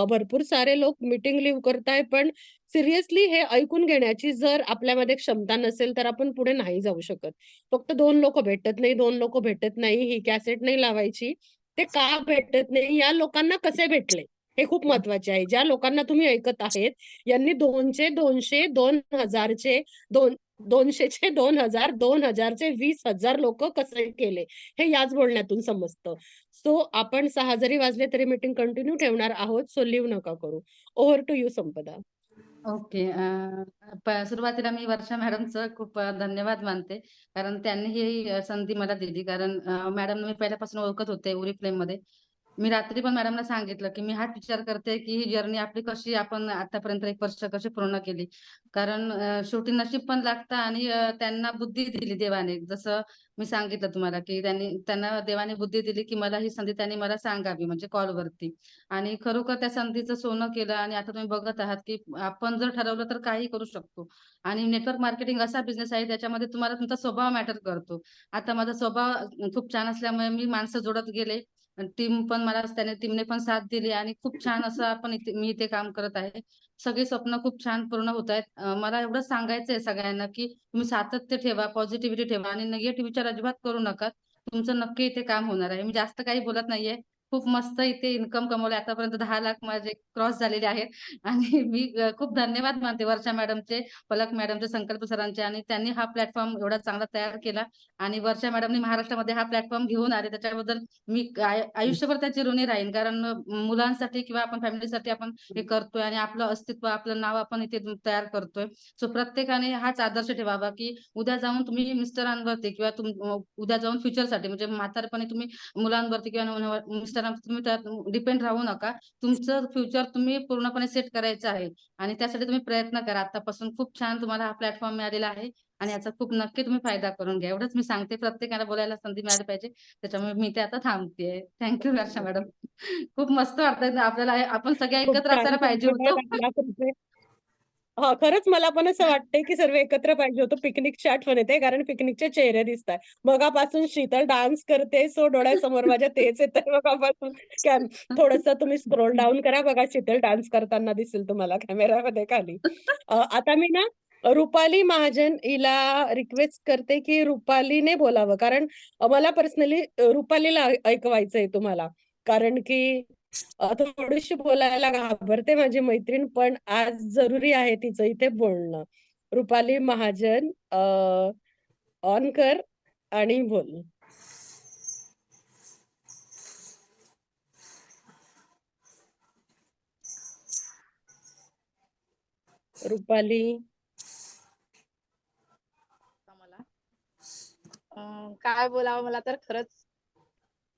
A: भरपूर सारे लोक मीटिंग लिव्ह करताय, पण सिरियसली हे ऐकून घेण्याची जर आपल्यामध्ये क्षमता नसेल तर आपण पुढे नाही जाऊ शकत. फक्त 2 लोक भेटत नाही, ही कॅसेट नाही लावायची. ते का भेटत नाही, या लोकांना कसे भेटले, हे खूप महत्वाचे आहे. ज्या लोकांना तुम्ही ऐकत आहेत, यांनी 200चे 200, 2000चे 200चे 2000, 2000चे 20,000 लोक कसे केले, हे याच बोलण्यातून समजतं. सो आपण 6 जरी वाजले तरी मीटिंग कंटिन्यू ठेवणार आहोत. सो लिव्ह नका करू. Over to you Sampada.
F: Okay. सुरुवातीला मी वर्षा मॅडमचं खूप धन्यवाद मानते, कारण त्यांनी ही संधी मला दिली. कारण मॅडम मी पहिल्यापासून ओळखत होते उरी फ्लेम मध्ये. मी रात्री पण मॅडमला सांगितलं की मी हाच विचार करते की ही जर्नी आपली कशी आपण आतापर्यंत 1 वर्ष कशी पूर्ण केली. कारण शेवटी नशीब पण लागतं आणि त्यांना बुद्धी दिली देवाने. जसं मी सांगितलं तुम्हाला की त्यांना देवाने बुद्धी दिली की मला ही संधी त्यांनी मला सांगावी, म्हणजे कॉलवरती. आणि खरोखर त्या संधीचं सोनं केलं. आणि आता तुम्ही बघत आहात की आपण जर ठरवलं तर काही करू शकतो. आणि नेटवर्क मार्केटिंग असा बिझनेस आहे त्याच्यामध्ये तुम्हाला तुमचा स्वभाव मॅटर करतो. आता माझा स्वभाव खूप छान असल्यामुळे मी माणसं जोडत गेले. टीम पण मला टीमने पण साथ दिली आणि खूप छान असं मी इथे काम करत आहे. सगळी स्वप्न खूप छान पूर्ण होत आहेत. मला एवढं सांगायचंय सगळ्यांना की तुम्ही सातत्य ठेवा, पॉझिटिव्हिटी ठेवा आणि निगेटिव्ह विचार अजिबात करू नका. तुमचं नक्की इथे काम होणार आहे. मी जास्त काही बोलत नाहीये. खूप मस्त इथे इन्कम कमवले. आतापर्यंत 10 लाख माझे क्रॉस झालेले आहेत. आणि मी खूप धन्यवाद मानते वर्षा मॅडमचे, पलक मॅडमचे, संकल्प सरांचे. आणि त्यांनी हा प्लॅटफॉर्म एवढा चांगला तयार केला. आणि वर्षा मॅडमनी महाराष्ट्रामध्ये हा प्लॅटफॉर्म घेऊन आले, त्याच्याबद्दल मी आयुष्यभर त्याची ऋणी राहीन. कारण मुलांसाठी किंवा आपण फॅमिलीसाठी आपण हे करतोय आणि आपलं अस्तित्व, आपलं नाव आपण इथे तयार करतोय. सो प्रत्येकाने हाच आदर्श ठेवावा की उद्या जाऊन तुम्ही मिस्टरांवरती किंवा उद्या जाऊन फ्युचरसाठी, म्हणजे म्हातारपणी तुम्ही मुलांवरती किंवा मिस्टरांवरती तुम्ही डिपेंड राहू नका. तुमचं फ्युचर तुम्ही पूर्णपणे सेट करायचं आहे आणि त्यासाठी तुम्ही प्रयत्न करा आतापासून. खूप छान तुम्हाला हा प्लॅटफॉर्म मिळालेला आहे आणि याचा खूप नक्की तुम्ही फायदा करून घ्या. एवढंच मी सांगते. प्रत्येकाला बोलायला संधी मिळाली पाहिजे, त्याच्यामुळे मी ते आता थांबतेय. थँक्यू वर्षा मॅडम. खूप मस्त वाटतंय आपल्याला. आपण सगळे
A: खूप
F: एकत्र
A: छान
F: असायला पाहिजे
A: संपदा,
F: होतो.
A: खरंच मला पण असं वाटतंय की सर्व एकत्र पाहिजे होतं. पिकनिकची आठवण येते, कारण पिकनिकचे चेहरे दिसतात. मगापासून शीतल डान्स करते, सो डोळ्यासमोर माझ्या तेच येतंय मगापासून. थोडस तुम्ही स्क्रोल डाऊन करा, बघा शीतल डान्स करताना दिसेल तुम्हाला कॅमेरामध्ये खाली. आता मी ना रुपाली महाजन हिला रिक्वेस्ट करते की रुपालीने बोलावं, कारण मला पर्सनली रुपालीला ऐकवायचंय तुम्हाला. कारण की थोडीशी बोलायला घाबरते माझी मैत्रीण, पण आज जरुरी आहे तिचं इथे बोलणं. रुपाली महाजन, ऑन कर आणि बोल. रुपाली.
G: मला काय बोलावं, मला तर खरंच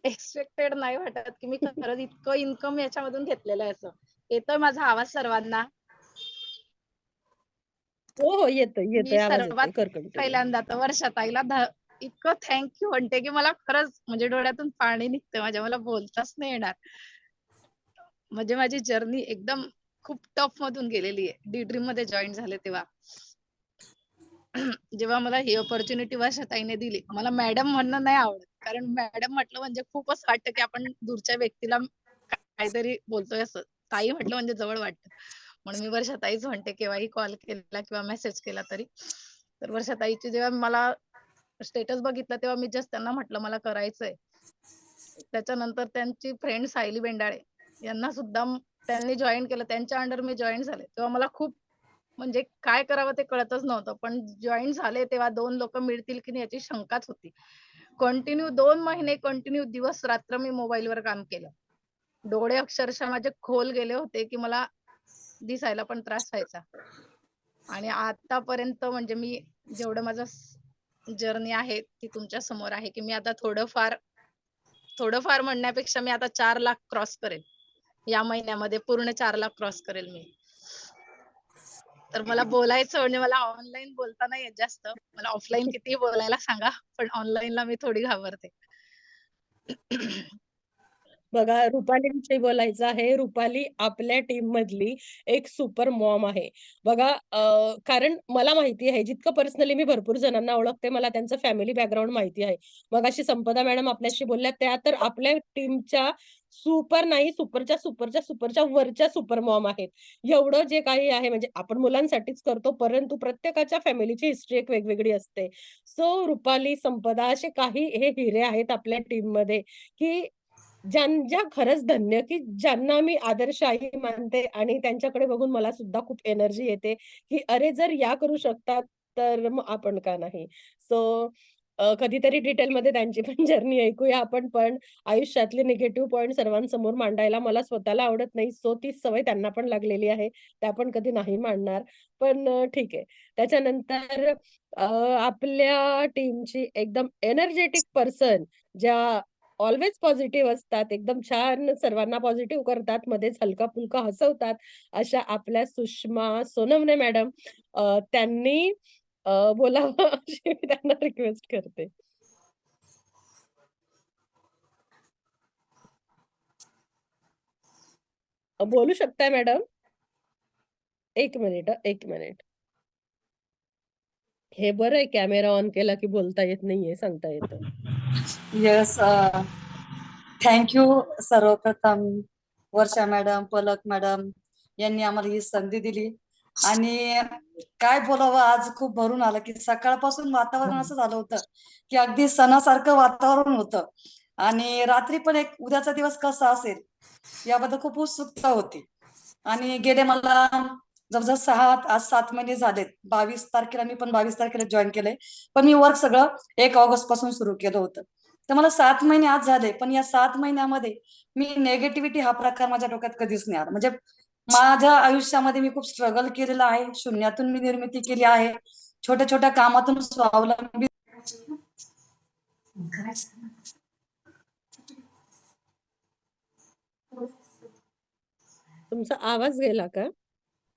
G: एक्सपेक्टेड नाही वाटत की मी खरंच इतकं इन्कम याच्यामधून घेतलेलं आहे. असं येतोय माझा आवाज सर्वांना?
A: हो येतोय
G: मी
A: येतोय, आवाज
G: सर्वात
A: येतोय, कर कंटिन्यू.
G: पहिल्यांदा तर वर्षाताईला इतकं थँक्यू म्हणते की मला खरंच म्हणजे डोळ्यातून पाणी निघतंय माझ्या, मला बोलताच नाही येणार. म्हणजे माझी जर्नी एकदम खूप टफ मधून गेलेली आहे. डी ड्रीम मध्ये जॉईन झाले तेव्हा. जेव्हा मला ही ऑपॉर्च्युनिटी वर्षाताईने दिली, मला मॅडम म्हणणं नाही आवडत, कारण मॅडम म्हटलं म्हणजे खूप असं वाटतं की आपण दूरच्या व्यक्तीला काहीतरी बोलतोय असं. ताई म्हटलं म्हणजे जवळ वाटतं, म्हणून मी वर्षाताईच म्हणते केव्हाही कॉल केला किंवा मेसेज केला तरी. तर वर्षाताईची जेव्हा मला स्टेटस बघितलं तेव्हा मी जस्ट त्यांना म्हटलं मला करायचंय. त्याच्यानंतर त्यांची फ्रेंड सायली बेंडाळे यांना सुद्धा त्यांनी जॉईन केलं, त्यांच्या अंडर मी जॉईन झाले. तेव्हा मला खूप म्हणजे काय करावं ते कळतच नव्हतं, पण जॉईन झाले तेव्हा 2 लोक मिळतील की नाही याची शंकाच होती. कंटिन्यू 2 महिने कंटिन्यू दिवस रात्र मी मोबाईलवर काम केलं. डोळे अक्षरशः माझे खोल गेले होते की मला दिसायला पण त्रास व्हायचा. आणि आतापर्यंत म्हणजे मी जेवढं माझं जर्नी आहे ती तुमच्या समोर आहे की मी आता थोडंफार म्हणण्यापेक्षा मी आता 4 लाख क्रॉस करेल या महिन्यामध्ये. पूर्ण 4 लाख क्रॉस करेल मी. तर मला बोलायचं म्हणजे मला ऑनलाईन बोलता नाही येत जास्त. मला ऑफलाईन कितीही बोलायला सांगा, पण ऑनलाईनला मी थोडी घाबरते.
A: बघा, रुपालीविषयी बोलायचं आहे. रुपाली आपल्या टीम मधली एक सुपर मॉम आहे. बघा, कारण मला माहिती आहे, जितकं पर्सनली मी भरपूर जणांना ओळखते, मला त्यांचं फॅमिली बॅकग्राऊंड माहिती आहे. मगाशी संपदा मॅडम आपल्याशी बोलल्या, त्या तर आपल्या टीमच्या सुपर नाही, सुपरच्या वरच्या सुपर मॉम आहेत. एवढं जे काही आहे म्हणजे आपण मुलांसाठीच करतो, परंतु प्रत्येकाच्या फॅमिलीची हिस्ट्री एक वेगवेगळी असते. सो रुपाली, संपदा असे काही हे हिरे आहेत आपल्या टीम मध्ये, की ज्यांच्या खरंच धन्य, की ज्यांना मी आदर्श आई मानते आणि त्यांच्याकडे बघून मला सुद्धा खूप एनर्जी येते, की अरे जर या करू शकतात, तर मग आपण का नाही? सो कधीतरी डिटेलमध्ये त्यांची पण जर्नी ऐकूया आपण. पण आयुष्यातले निगेटिव्ह पॉइंट सर्वांसमोर मांडायला मला स्वतःला आवडत नाही. सो ती सवय त्यांना पण लागलेली आहे. त्या पण कधी नाही मांडणार. पण ठीक आहे. त्याच्यानंतर आपल्या टीमची एकदम एनर्जेटिक पर्सन, ज्या ऑलवेज पॉझिटिव्ह असतात, एकदम छान सर्वांना पॉझिटिव्ह करतात, मध्येच हलका-फुलका हसवतात, अशा आपल्या सुषमा सोनवणे मॅडम त्यांनी बोलावं अशी मी त्यांना रिक्वेस्ट करते. बोलू शकताय मॅडम? एक मिनिट, एक मिनिट. हे बरं आहे कॅमेरा ऑन केला की बोलता येत नाहीये, सांगता येतं.
H: Yes, thank you. सर्वप्रथम वर्षा मॅडम, पलक मॅडम यांनी आम्हाला ही संधी दिली. आणि काय बोलावं, आज खूप भरून आलं की सकाळपासून वातावरण असं झालं होतं की अगदी सणासारखं वातावरण होतं. आणि रात्री पण एक उद्याचा दिवस कसा असेल याबद्दल खूप उत्सुकता होती. आणि गेले मला जवळजवळ 7 महिने झालेत. 22 तारखेला मी पण 22 तारखेला जॉईन केलंय, पण मी वर्क सगळं 1 ऑगस्ट पासून सुरू केलं होतं. तर मला 7 महिने आज झाले, पण या 7 महिन्यामध्ये मी नेगेटिव्हिटी हा प्रकार माझ्या डोक्यात कधीच नाही आला. म्हणजे माझ्या आयुष्यामध्ये मी खूप स्ट्रगल केलेलं आहे. शून्यातून मी निर्मिती केली आहे. छोट्या छोट्या कामातून स्वावलंबी.
A: तुमचा आवाज गेला का?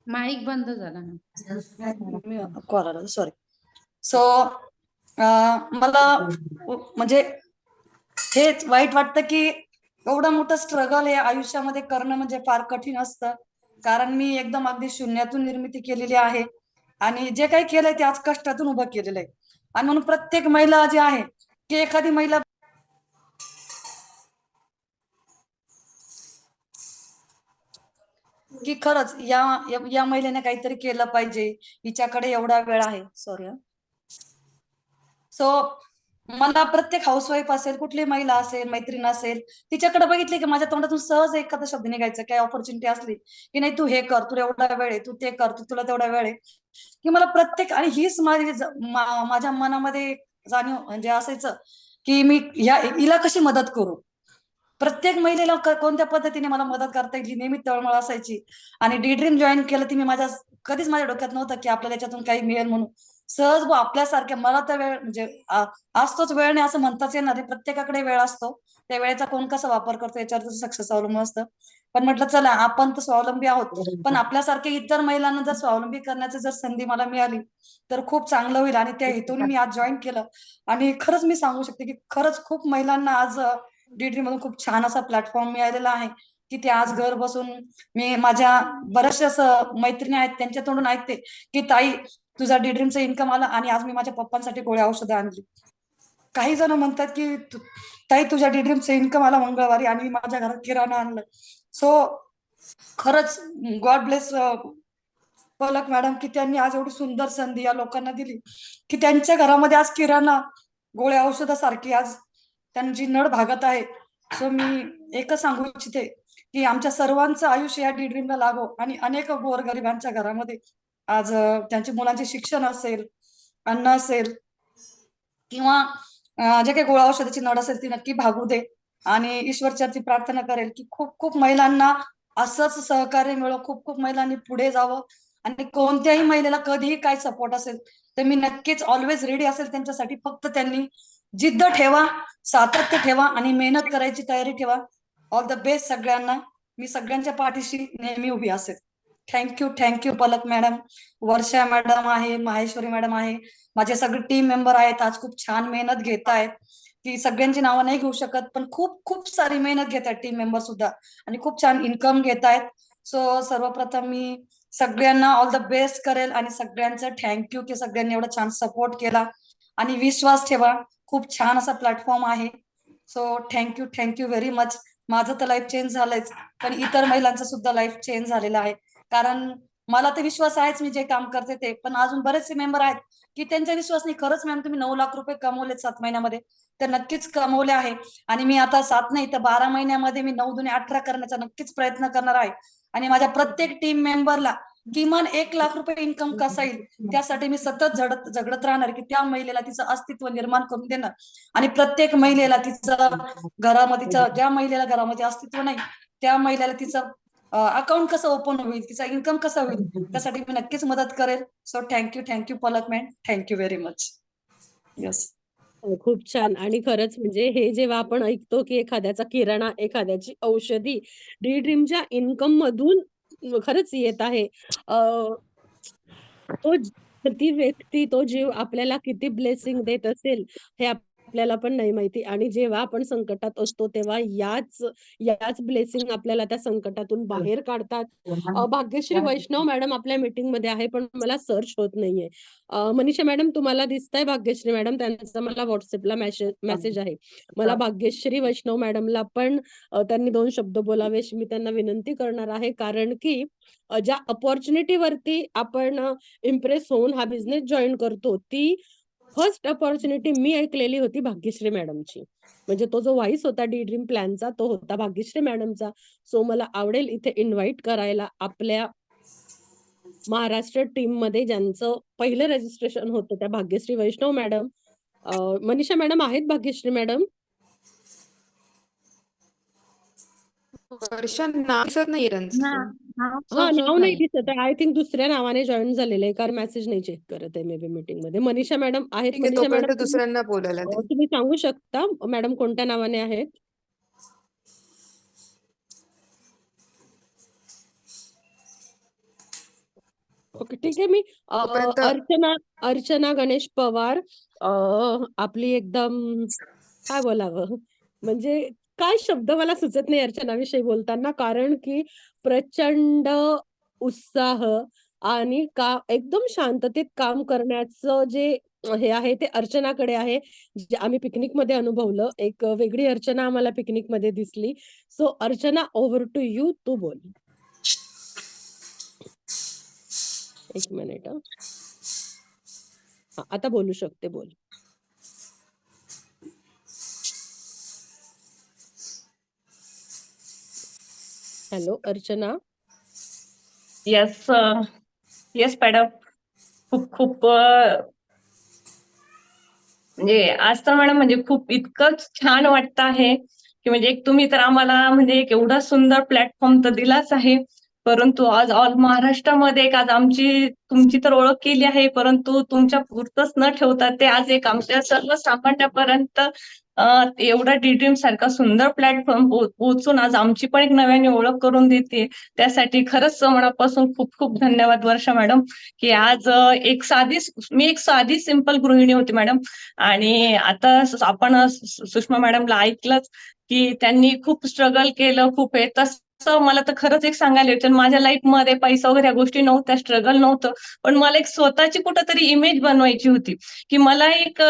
F: माईक बंद झाला ना.
H: कॉल आला, सॉरी. सो मला म्हणजे हेच वाईट वाटतं की एवढं मोठं स्ट्रगल हे आयुष्यामध्ये करणं म्हणजे फार कठीण असतं. कारण मी एकदम अगदी शून्यातून निर्मिती केलेली आहे आणि जे काही केलंय ते आज कष्टातून उभं केलेलं आहे. आणि म्हणून प्रत्येक महिला जी आहे की एखादी महिला की खरंच या महिलेने काहीतरी केलं पाहिजे, हिच्याकडे एवढा वेळ आहे. सॉरी. सो मला प्रत्येक हाऊसवाईफ असेल, कुठली महिला असेल, मैत्रीण असेल, तिच्याकडे बघितले की माझ्या तोंडातून सहज एखादा शब्द निघायचा. काय ऑपॉर्च्युनिटी असली की नाही, तू हे कर, तुला एवढा वेळ आहे, तू ते कर, तुला तेवढा वेळ आहे. की मला प्रत्येक, आणि हीच माझी माझ्या मनामध्ये जाणीव म्हणजे असायचं की मी हिला कशी मदत करू. प्रत्येक महिलेला कोणत्या पद्धतीने मला मदत करता येईल ही नेहमी तळमळ असायची. आणि डी ड्रीम जॉईन केलं ती मी कधीच माझ्या डोक्यात नव्हतं की आपल्याला याच्यातून काही मिळेल म्हणून. सहज आपल्यासारख्या, मला तर वेळ म्हणजे असतोच वेळ नाही असं म्हणताच येणार आहे. प्रत्येकाकडे वेळ असतो, त्या वेळेचा कोण कसा वापर करतो याच्यावर सक्सेस अवलंबून असतं. पण म्हटलं चला, आपण तर स्वावलंबी आहोत, पण आपल्यासारख्या इतर महिलांना जर स्वावलंबी करण्याची जर संधी मला मिळाली तर खूप चांगलं होईल. आणि त्या हेतून मी आज जॉईन केलं. आणि खरंच मी सांगू शकते की खरंच खूप महिलांना आज डी मधून खूप छान असा प्लॅटफॉर्म मिळालेला आहे की ते आज घर बसून, मी माझ्या बऱ्याचशा मैत्रिणी आहेत त्यांच्या तोंडून ऐकते की ताई, तुझा डी ड्रीमचा इन्कम आला आणि आज मी माझ्या पप्पांसाठी गोळ्या औषधं आणली. काही जण म्हणतात की ताई, तुझ्या डी ड्रीमचा इन्कम आला मंगळवारी आणि मी माझ्या घरात किराणा आणलं. सो खरंच गॉड ब्लेस पलक मॅडम की त्यांनी आज एवढी सुंदर संधी या लोकांना दिली की त्यांच्या घरामध्ये आज किराणा, गोळ्या औषधासारखी आज त्यांची नड भागत आहे. सो मी एकच सांगू इच्छिते की आमच्या सर्वांचं आयुष्य या डी ड्रीमला लागो आणि अनेक गोरगरिबांच्या घरामध्ये आज त्यांच्या मुलांचे शिक्षण असेल, अन्न असेल, किंवा जे काही गोळ्या औषधाची नड असेल ती नक्की भागू दे. आणि ईश्वरचरती प्रार्थना करेल की खूप खूप महिलांना असंच सहकार्य मिळो, खूप खूप महिलांनी पुढे जावं. आणि कोणत्याही महिलेला कधीही काय सपोर्ट असेल तर मी नक्कीच ऑलवेज रेडी असेल त्यांच्यासाठी. फक्त त्यांनी जिद्द ठेवा, सातत्य ठेवा आणि मेहनत करायची तयारी ठेवा. ऑल द बेस्ट सगळ्यांना. मी सगळ्यांच्या पाठीशी नेहमी उभी असेल. थँक्यू पलक मॅडम, वर्षा मॅडम आहे, माहेश्वरी मॅडम आहे, माझे सगळे टीम मेंबर आहेत, आज खूप छान मेहनत घेत आहेत. की सगळ्यांची नावं नाही घेऊ शकत, पण खूप खूप सारी मेहनत घेत आहेत टीम मेंबर सुद्धा, आणि खूप छान इन्कम घेत आहेत. सो सर्वप्रथम मी सगळ्यांना ऑल द बेस्ट करेल आणि सगळ्यांचं थँक्यू की सगळ्यांनी एवढा छान सपोर्ट केला. आणि विश्वास ठेवा, खूप छान असा प्लॅटफॉर्म आहे. So thank you very much. माझं तर लाईफ चेंज झालंच, पण इतर महिलांचं सुद्धा लाईफ चेंज झालेलं आहे. कारण मला तर विश्वास आहेच मी जे काम करते ते, पण अजून बरेचसे मेंबर आहेत की त्यांचा विश्वास नाही. खरंच मॅम, तुम्ही 9 लाख रुपये कमवलेत 7 महिन्यामध्ये, तर नक्कीच कमवले आहे. आणि मी आता 7 नाही तर 12 महिन्यामध्ये मी 9 दुणे 18 करण्याचा नक्कीच प्रयत्न करणार आहे. आणि माझ्या प्रत्येक टीम मेंबरला किमान 1 लाख रुपये इन्कम कसा येईल त्यासाठी मी सतत झगडत राहणार की त्या महिलेला तिचं अस्तित्व निर्माण करून देणं. आणि प्रत्येक महिलेला तिचं घरामध्ये, ज्या महिलेला घरामध्ये अस्तित्व नाही त्या महिलेला तिचं अकाउंट कसं ओपन होईल, तिचा इन्कम कसा होईल, त्यासाठी मी नक्कीच मदत करेल. So thank you Palak ma'am, thank you very much. Yes.
A: खूप छान. आणि खरंच म्हणजे हे जेव्हा आपण ऐकतो की एखाद्याचा किराणा, एखाद्याची औषधी डी ड्रीमच्या इन्कम मधून खरंच येत आहे, ती व्यक्ती, तो जीव आपल्याला किती ब्लेसिंग देत असेल हे आपल्याला पण नाही माहिती. आणि जेव्हा आपण संकटात असतो तेव्हा याच ब्लेसिंग आपल्याला त्या संकटातून बाहेर काढतात. भाग्यश्री वैष्णव मॅडम आपल्या मीटिंग मध्ये आहे, पण मला सर्च होत नाहीये. मनीषा मॅडम तुम्हाला दिसताय भाग्यश्री मॅडम? त्यांचा मला व्हॉट्सअपला मेसेज आहे. मला भाग्यश्री वैष्णव मॅडमला पण त्यांनी 2 शब्द बोलावेशी मी त्यांना विनंती करणार आहे. कारण की ज्या अपॉर्च्युनिटी वरती आपण इम्प्रेस होऊन हा बिझनेस जॉईन करतो, ती फर्स्ट अपॉर्च्युनिटी मी ऐकलेली होती भाग्यश्री मॅडमची. म्हणजे तो जो व्हाईस होता डी ड्रीम प्लॅनचा, तो होता भाग्यश्री मॅडमचा. सो मला आवडेल इथे इन्व्हाइट करायला आपल्या महाराष्ट्र टीम मध्ये ज्यांचं पहिलं रजिस्ट्रेशन होतं त्या भाग्यश्री वैष्णव मॅडम. मनीषा मॅडम आहेत भाग्यश्री मॅडम?
B: वर्षा नाव दिसत नाही त्यांचं.
A: हा, नाव नाही दिसत आहे. आय थिंक दुसऱ्या नावाने जॉईन झालेलं आहे, कारण मेसेज नाही चेक करत आहे मे बी मीटिंग मध्ये. मनीषा मॅडम आहेत?
B: ठीक आहे,
A: मनीषा
B: तोपर्यंत
A: मॅडम
B: दुसऱ्यांना बोलायला दे.
A: तुम्ही सांगू शकता मॅडम कोणत्या नावाने आहेत? ओके, ठीक आहे. मी
B: तोपर्यंत
A: अर्चना गणेश पवार, आपली एकदम काय बोलावं, म्हणजे काय शब्द मला सुचत नाही अर्चनाविषयी बोलताना. कारण की प्रचंड उत्साह आणि एकदम शांततेत काम करण्याचं जे हे आहे ते अर्चनाकडे आहे, जे आम्ही पिकनिक मध्ये अनुभवलं. एक वेगळी अर्चना आम्हाला पिकनिक मध्ये दिसली. So Archana, over to you, तू बोल. एक मिनिट. आता बोलू शकते, बोल. Hello Archana.
I: Yes yes madam. खूप खूप म्हणजे आज तर मॅडम म्हणजे खूप इतकंच छान वाटतं आहे की म्हणजे एक तुम्ही तर आम्हाला म्हणजे एक एवढा सुंदर प्लॅटफॉर्म तर दिलाच आहे, परंतु आज ऑल महाराष्ट्रामध्ये एक आज आमची तुमची तर ओळख केली आहे, परंतु तुमच्या पुरतच न ठेवता ते आज एक आमच्या सर्वसामान्यापर्यंत एवढा ड्रीम सारखा सुंदर प्लॅटफॉर्म पोहोचून आज आमची पण एक नव्याने ओळख करून देते. त्यासाठी खरंच मनापासून खूप खूप धन्यवाद वर्षा मॅडम. की आज मी एक साधी सिंपल गृहिणी होती मॅडम, आणि आता आपण सुषमा मॅडमला ऐकलंच की त्यांनी खूप स्ट्रगल केलं, खूप हे तसं मला तर खरंच एक सांगायला येतं, माझ्या लाईफमध्ये पैसा वगैरे या गोष्टी नव्हत्या, स्ट्रगल नव्हतं, पण मला एक स्वतःची कुठंतरी इमेज बनवायची होती की मला एक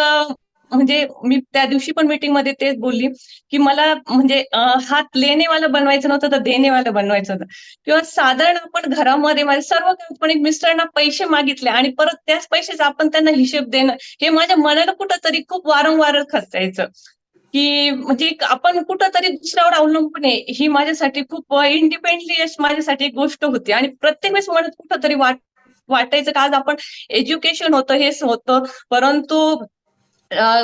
I: म्हणजे मी त्या दिवशी पण मीटिंग मध्ये तेच बोलली की मला म्हणजे हात लेनेवाला बनवायचं नव्हतं तर देनेवाला बनवायचं होतं. किंवा साधारण आपण घरामध्ये माझे सर्व पण एक मिस्टरांना पैसे मागितले आणि परत त्याच पैशाचा आपण त्यांना हिशेब देणं, हे माझ्या मनाला कुठंतरी खूप वारंवार खचायचं की म्हणजे आपण कुठंतरी दुसऱ्यावर अवलंबून आहे, ही माझ्यासाठी खूप इंडिपेंडली अशी माझ्यासाठी एक गोष्ट होती. आणि प्रत्येक वेळेस मनात कुठंतरी वाटायचं का आज आपण एज्युकेशन होतं, हेच होतं, परंतु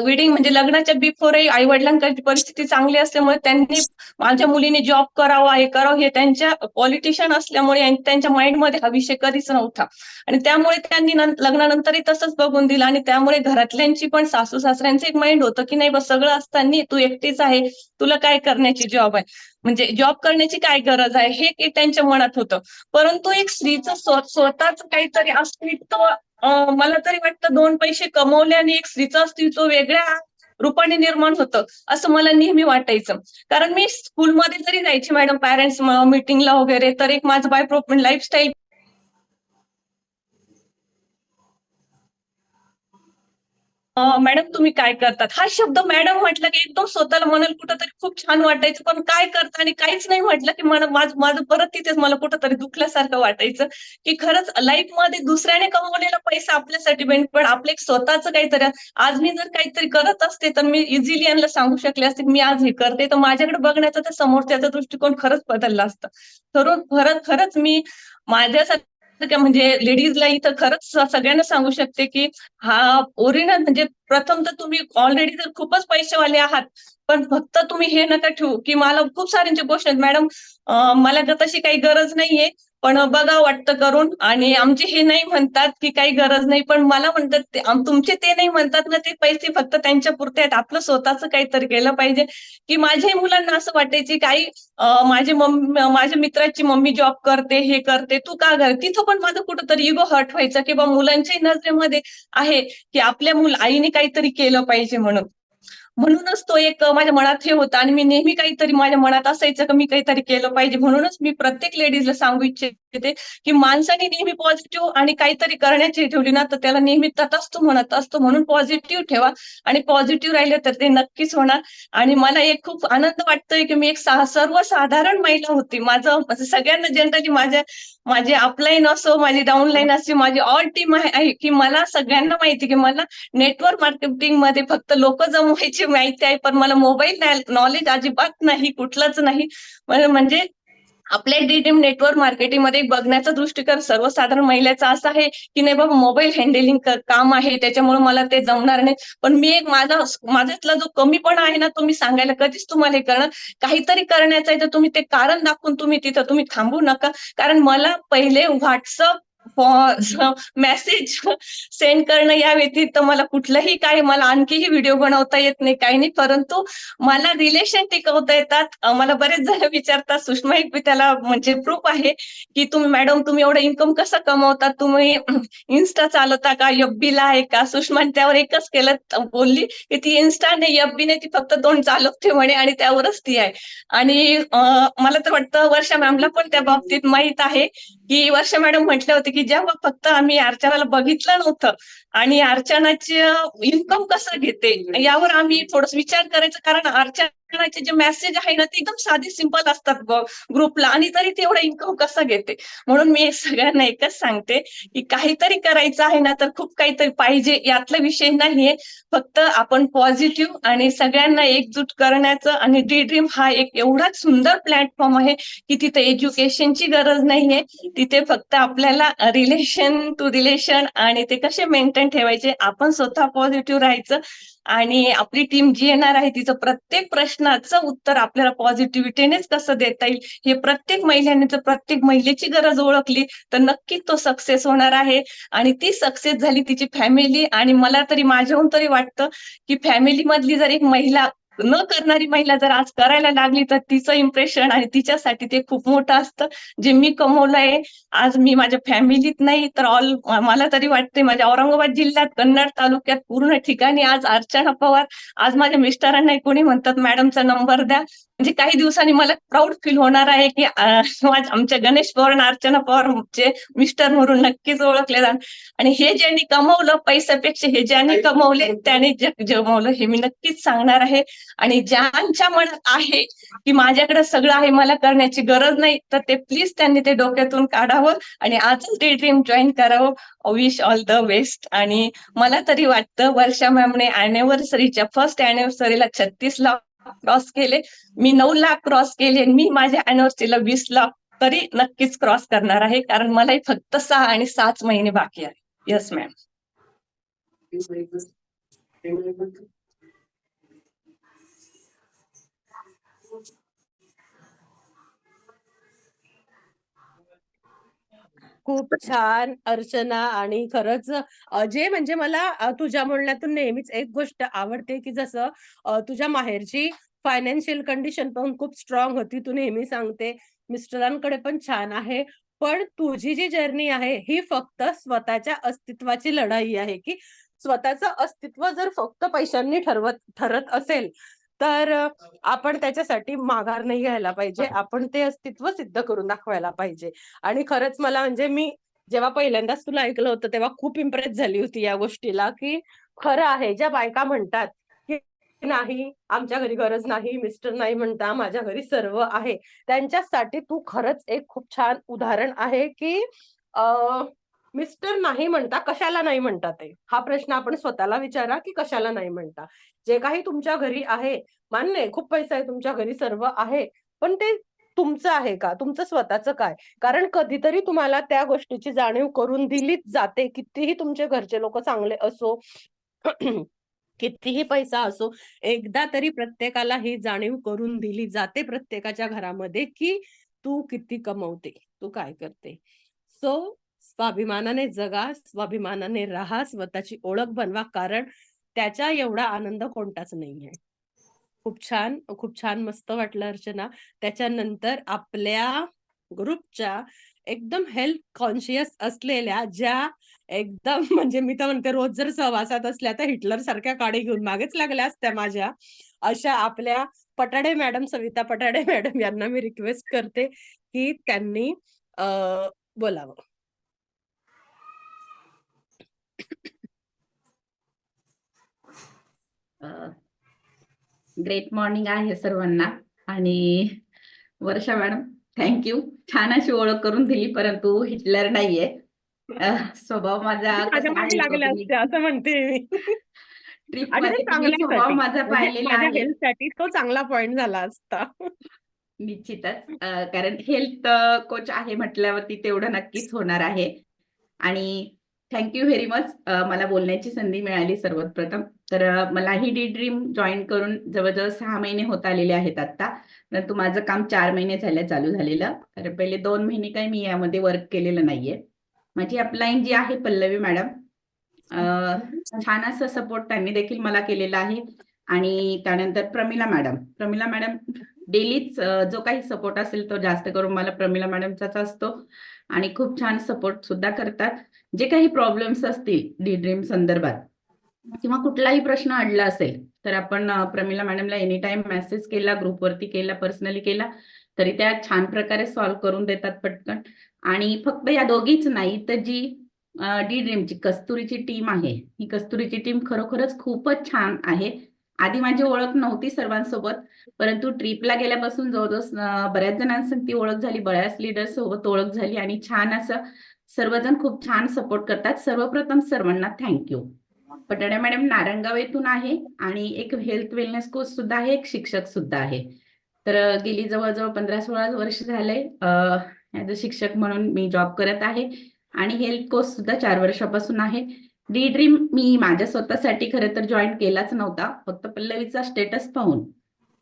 I: वेडिंग म्हणजे लग्नाच्या बिफोरही आई वडिलांकडची परिस्थिती चांगली असल्यामुळे त्यांनी माझ्या मुलीने जॉब करावा, हे करावं, हे त्यांच्या पॉलिटिशियन असल्यामुळे आणि त्यांच्या माइंडमध्ये हा विषय कधीच नव्हता. आणि त्यामुळे त्यांनी लग्नानंतरही तसंच बघून दिलं, आणि त्यामुळे घरातल्यांची पण सासू सासऱ्यांचं एक माइंड होतं की नाही बस सगळं असताना तू एकटीच आहे, तुला काय करण्याची जॉब आहे, म्हणजे जॉब करण्याची काय गरज आहे, हे त्यांच्या मनात होतं. परंतु एक स्त्रीचं स्वतःच काहीतरी अस्तित्व, मला तरी वाटतं 2 पैसे कमवल्याने एक स्त्रीचं अस्तित्व वेगळ्या रूपाने निर्माण होतं, असं मला नेहमी वाटायचं. कारण मी स्कूलमध्ये जरी जायची मॅडम पॅरेंट्स मीटिंगला वगैरे, तर एक माझं बाय लाईफस्टाईल मॅडम तुम्ही काय करतात, हा शब्द मॅडम म्हटलं की एकदम स्वतःला मनाला कुठंतरी खूप छान वाटायचं, पण काय करता आणि काहीच नाही म्हटलं की माझं परत तिथेच मला कुठंतरी दुखल्यासारखं वाटायचं की खरंच लाईफमध्ये दुसऱ्याने कमवलेला पैसा आपल्यासाठी पण आपलं एक स्वतःच काहीतरी, आज मी जर काहीतरी करत असते तर मी इझिली यांना सांगू शकले असते की मी आज हे करते, तर माझ्याकडे बघण्याचा त्या समोरच्याचा दृष्टिकोन खरंच बदलला असता. खरंच मी माझ्यासाठी म्हणजे लेडीजला इथं खरंच सगळ्यांना सांगू शकते की हा ओरिजिनल म्हणजे प्रथम तर तुम्ही ऑलरेडी तर खूपच पैसेवाले आहात, पण फक्त तुम्ही हे नका ठेवू की मला खूप साऱ्यांच्या गोष्टी आहेत मॅडम, मला तशी काही गरज नाहीये, पण बघा वाटतं करून, आणि आमचे हे नाही म्हणतात की काही गरज नाही, पण मला म्हणतात तुमचे ते नाही म्हणतात ना, ते पैसे फक्त त्यांच्या पुरते आहेत, आपलं स्वतःच काहीतरी केलं पाहिजे. की माझ्याही मुलांना असं वाटायचे काही माझ्या मित्राची मम्मी जॉब करते, हे करते, तू का कर, तिथं पण माझं कुठंतरी इगो हर्ट व्हायचं की बा मुलांच्याही नजरेमध्ये आहे की आपल्या आईने काहीतरी केलं पाहिजे म्हणूनच तो एक माझ्या मनात हे होतं, आणि मी नेहमी काहीतरी माझ्या मनात असायचं की मी काहीतरी केलं पाहिजे. म्हणूनच मी प्रत्येक लेडीजला सांगू इच्छिते की माणसाने नेहमी पॉझिटिव्ह आणि काहीतरी करण्याची ठेवली ना, तर त्याला नेहमी तटस्थ म्हणत असतो, म्हणून पॉझिटिव्ह ठेवा, आणि पॉझिटिव्ह राहिले तर ते नक्कीच होणार. आणि मला एक खूप आनंद वाटतोय की मी एक सर्वसाधारण महिला होती. माझं सगळ्यांना जनरली माझे अपलाईन असो, माझी डाऊनलाईन असो, माझी ऑल टीम आहे की मला सगळ्यांना माहिती की मला नेटवर्क मार्केटिंग मध्ये फक्त लोक जमवायची माहिती आहे, पण मला मोबाईल नॉलेज अजिबात नाही, कुठलंच नाही. म्हणजे आपल्या डीडीएम नेटवर्क मार्केटिंग मध्ये बघण्याचा दृष्टिकोन सर्वसाधारण महिलेचा असा आहे की नाही बाबा मोबाईल हँडलिंग काम आहे, त्याच्यामुळे मला ते जमणार नाही. पण मी एक माझ्यातला जो कमीपणा आहे ना, तो मी सांगायला कधीच तुम्हाला हे करणार, काहीतरी करण्याचं आहे तर तुम्ही ते कारण दाखवून तुम्ही थांबू नका. कारण मला पहिले व्हॉट्सअप मेसेज सेंड करणं या व्यतिरिक्त मला कुठलंही काय, मला आणखीही व्हिडिओ बनवता येत नाही, काही नाही, परंतु मला रिलेशन टिकवता येतात. मला बरेच जण विचारतात, सुषमा एक त्याला म्हणजे प्रूफ आहे की मॅडम तुम्ही एवढं इन्कम कसं कमवतात, तुम्ही इन्स्टा चालवता का, FB ला आहे का. सुषमा त्यावर एकच केलं, बोलली की ती इन्स्टा नाही, FB नाही, ती फक्त 2 चालवते म्हणे, आणि त्यावरच ती आहे. आणि मला तर वाटतं वर्षा मॅमला पण त्या बाबतीत माहित आहे की वर्षा मॅडम म्हटले होते की जेव्हा फक्त आम्ही अर्चनाला बघितलं नव्हतं आणि अर्चनाचे इन्कम कसं घेते यावर आम्ही थोडस विचार करायचं, कारण अर्चना जे मेसेज आहे ना ते एकदम साधे सिंपल असतात ग्रुपला, आणि तरी तेवढा इन्कम कसा घेते. म्हणून मी सगळ्यांना एकच सांगते की काहीतरी करायचं आहे ना तर खूप काहीतरी पाहिजे, यातला विषय नाहीये. फक्त आपण पॉझिटिव्ह आणि सगळ्यांना एकजूट करण्याचं, आणि डी ड्रीम हा एक एवढाच सुंदर प्लॅटफॉर्म आहे की तिथे एज्युकेशनची गरज नाहीये. तिथे फक्त आपल्याला रिलेशन टू रिलेशन आणि ते कसे मेंटेन ठेवायचे, आपण स्वतः पॉझिटिव्ह राहायचं, आणि आपली टीम जी येणार आहे तिचं प्रत्येक प्रश्नाचं उत्तर आपल्याला पॉझिटिव्हिटीनेच कसं देता येईल, हे प्रत्येक महिलेने जर प्रत्येक महिलेची गरज ओळखली तर नक्कीच तो सक्सेस होणार आहे. आणि ती सक्सेस झाली तिची फॅमिली, आणि मला तरी माझ्याहून तरी वाटतं की फॅमिली मधली जर एक महिला न करणारी महिला जर आज करायला लागली तर तिचं इम्प्रेशन आणि तिच्यासाठी ते खूप मोठं असतं. जे मी कमवलंय आज, मी माझ्या फॅमिलीत नाही तर मला तरी वाटते माझ्या औरंगाबाद जिल्ह्यात, कन्नड तालुक्यात पूर्ण ठिकाणी आज अर्चना पवार, आज माझ्या मिस्टरांना कोणी म्हणतात मॅडमचा नंबर द्या, म्हणजे काही दिवसांनी मला प्राऊड फील होणार आहे की आमच्या गणेश पवार आणि अर्चना पवारचे मिस्टर म्हणून नक्कीच ओळखले जाणार. आणि हे ज्यांनी कमवलं पैशापेक्षा हे ज्यांनी कमवले त्याने जग जमवलं, हे मी नक्कीच सांगणार आहे. आणि ज्यांच्या मनात आहे की माझ्याकडे सगळं आहे, मला करण्याची गरज नाही, तर ते प्लीज त्यांनी ते डोक्यातून काढावं आणि आजच डी ड्रीम जॉईन करावं. Wish all the best. आणि मला तरी वाटतं वर्षा मॅमने अॅनिव्हर्सरीच्या फर्स्ट अॅनिव्हर्सरीला 36 लाख क्रॉस केले, मी 9 लाख क्रॉस केले, मी माझ्या अॅनिव्हर्सरीला 20 लाख तरी नक्कीच क्रॉस करणार आहे, कारण मलाही फक्त 6 आणि 6 महिने बाकी आहे. Yes ma'am.
A: खूप छान अर्चना. आणि खरंच जे म्हणजे मला तुझ्या म्हणण्यातून नेहमीच एक गोष्ट आवडते की जसं तुझ्या माहेरची फायनान्शियल कंडिशन पण खूप स्ट्रॉंग होती, तू नेहमी सांगते. मिस्टरांकडे पण छान आहे, पण तुझी जी जर्नी आहे ही फक्त स्वतःच्या अस्तित्वाची लढाई आहे, की स्वतःचं अस्तित्व जर फक्त पैशांनी ठरत असेल तर आपण त्याच्यासाठी माघार नाही घ्यायला पाहिजे, आपण ते अस्तित्व सिद्ध करून दाखवायला पाहिजे. आणि खरंच मला म्हणजे मी जेव्हा पहिल्यांदाच तुला ऐकलं होतं तेव्हा खूप इम्प्रेस झाली होती या गोष्टीला, की खरं आहे ज्या बायका म्हणतात की नाही आमच्या घरी गरज नाही, मिस्टर नाही म्हणता माझ्या घरी सर्व आहे, त्यांच्यासाठी तू खरंच एक खूप छान उदाहरण आहे की मिस्टर नाही म्हणता कशाला नाही म्हणता, ते हा प्रश्न आपण स्वतःला विचारा की कशाला नाही म्हणता. जे काही तुमच्या घरी आहे, मान्य आहे खूप पैसा आहे तुमच्या घरी सर्व आहे, पण ते तुमचं आहे का, तुमचं स्वतःचं काय? कारण कधीतरी तुम्हाला त्या गोष्टीची जाणीव करून दिलीच जाते, कितीही तुमचे घरचे लोक चांगले असो कितीही पैसा असो, एकदा तरी प्रत्येकाला ही जाणीव करून दिली जाते प्रत्येकाच्या घरामध्ये की तू किती कमवते, तू काय करते. सो स्वाभिमानाने जगा, स्वाभिमानाने राहा, स्वतःची ओळख बनवा, कारण त्याच्या एवढा आनंद कोणताच नाहीये. खूप छान मस्त वाटलं अर्चना. त्याच्यानंतर आपल्या ग्रुपच्या एकदम हेल्थ कॉन्शियस असलेल्या, ज्या एकदम म्हणजे मी तर म्हणते रोज जर सहवासात असल्या तर हिटलर सारख्या काडी घेऊन मागेच लागल्या असत्या माझ्या, अशा आपल्या पटाडे मॅडम, सविता पटाडे मॅडम यांना मी रिक्वेस्ट करते की त्यांनी बोलावं.
J: ग्रेट मॉर्निंग आहे सर्वांना. आणि वर्षा मॅडम थँक्यू, छान अशी ओळख करून दिली, परंतु हिटलर नाहीये. स्वभाव माझा
A: माझ्या मागे लागल्या असत्या असं म्हणते मी.
J: ट्रिप
A: आणि
J: मध्ये
A: ते
J: तुम्ही स्वभाव
A: चांगल्यासाठी
J: माझा
A: म्हणजे
J: पाहिलेला
A: माझ्या
J: आहे.
A: हेल्थसाठी तो चांगला पॉइंट झाला असता.
J: निश्चितच, कारण हेल्थ कोच आहे म्हटल्यावरती तेवढं नक्कीच होणार आहे. आणि थँक्यू व्हेरी मच मला बोलण्याची संधी मिळाली सर्वात प्रथम. तर मलाही डी ड्रीम जॉईन करून जवळजवळ 6 महिने होत आलेले आहेत आता, परंतु माझं काम 4 महिने झालं चालू झालेलं. तर पहिले 2 महिने काही मी यामध्ये वर्क केलेलं नाहीये. माझी अपलाईन जी आहे पल्लवी मॅडम, छान असं सपोर्ट त्यांनी देखील मला केलेला आहे. आणि त्यानंतर प्रमिला मॅडम डेलीच जो काही सपोर्ट असेल तो जास्त करून मला प्रमिला मॅडमचाच असतो, आणि खूप छान सपोर्ट सुद्धा करतात. जे काही प्रॉब्लेम्स असतील डी ड्रीम संदर्भात किंवा कुठलाही प्रश्न अडला असेल तर आपण प्रमिला मॅडमला एनी टाइम मेसेज केला, ग्रुपवरती केला, पर्सनली केला, तरी त्या छान प्रकारे सॉल्व्ह करून देतात पटकन. आणि फक्त या दोघीच नाही तर जी डी ड्रीमची कस्तुरीची टीम आहे, ही कस्तुरीची टीम खरोखरच खूपच छान आहे. आधी माझी ओळख नव्हती सर्वांसोबत, परंतु ट्रिपला गेल्यापासून जवळजवळ बऱ्याच जणांसोबत ती ओळख झाली, बऱ्याच लीडर्स सोबत ओळख झाली आणि छान असं सर्वजण खूप छान सपोर्ट करतात. सर्वप्रथम सर्वांना थँक्यू. पटाडे मॅडम नारंगाव येथून आहे आणि एक हेल्थ वेलनेस कोच सुद्धा आहे, एक शिक्षक सुद्धा आहे. तर गेली जवळजवळ 15-16 वर्ष झाले ऍज अ शिक्षक म्हणून मी जॉब करत आहे आणि हेल्थ कोच सुद्धा 4 वर्षापासून आहे. डी ड्रीम मी माझ्या स्वतःसाठी खरं तर जॉईन केलाच नव्हता, फक्त पल्लवीचा स्टेटस पाहून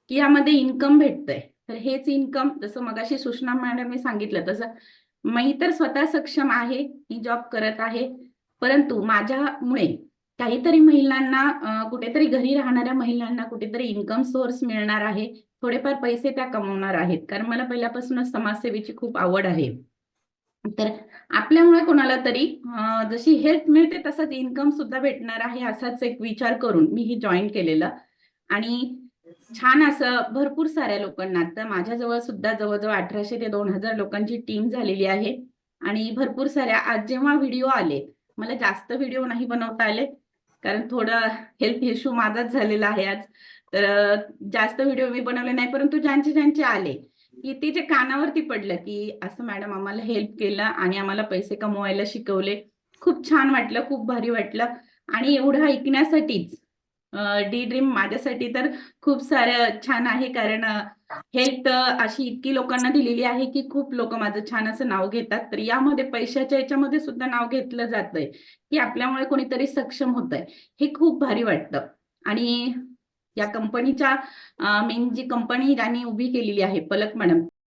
J: की यामध्ये इन्कम भेटतंय. तर हेच इन्कम, जसं मगाशी सुषमा मॅडमने सांगितलं तसं मी तर स्वतः सक्षम आहे, मी जॉब करत आहे, परंतु माझ्यामुळे काहीतरी महिलांना कुठेतरी घरी राहणाऱ्या महिलांना कुठेतरी इन्कम सोर्स मिळणार आहे, थोडेफार पैसे त्या कमवणार आहेत. कारण मला पहिल्यापासूनच समाजसेवेची खूप आवड आहे. तर आपल्यामुळे कोणाला तरी जशी हेल्थ मिळते तसंच इन्कम सुद्धा भेटणार आहे, असाच एक विचार करून मी हे जॉईन केलेलं. आणि छान असं भरपूर साऱ्या लोकांना, आता माझ्याजवळ सुद्धा जवळजवळ 1800 ते 2000 लोकांची टीम झालेली आहे. आणि भरपूर साऱ्या आज जेव्हा व्हिडिओ आले, मला जास्त व्हिडिओ नाही बनवता आले कारण थोडा हेल्थ इश्यू माझाच झालेला आहे आज, तर जास्त व्हिडिओ मी बनवले नाही. परंतु ज्यांचे आले की ते जे कानावरती पडलं की असं मॅडम आम्हाला हेल्प केलं आणि आम्हाला पैसे कमवायला शिकवले, खूप छान वाटलं, खूप भारी वाटलं. आणि एवढं ऐकण्यासाठीच डी ड्रीम माझ्यासाठी तर खूप सारं छान आहे, कारण हेल्थ अशी इतकी लोकांना दिलेली आहे की खूप लोक माझं छान असं नाव घेतात. तर यामध्ये पैशाच्या याच्यामध्ये सुद्धा नाव घेतलं जातंय की आपल्यामुळे कोणीतरी सक्षम होतंय, हे खूप भारी वाटतं. आणि या कंपनीच्या मेन जी कंपनी ज्यांनी उभी केलेली आहे पलक मॅडम,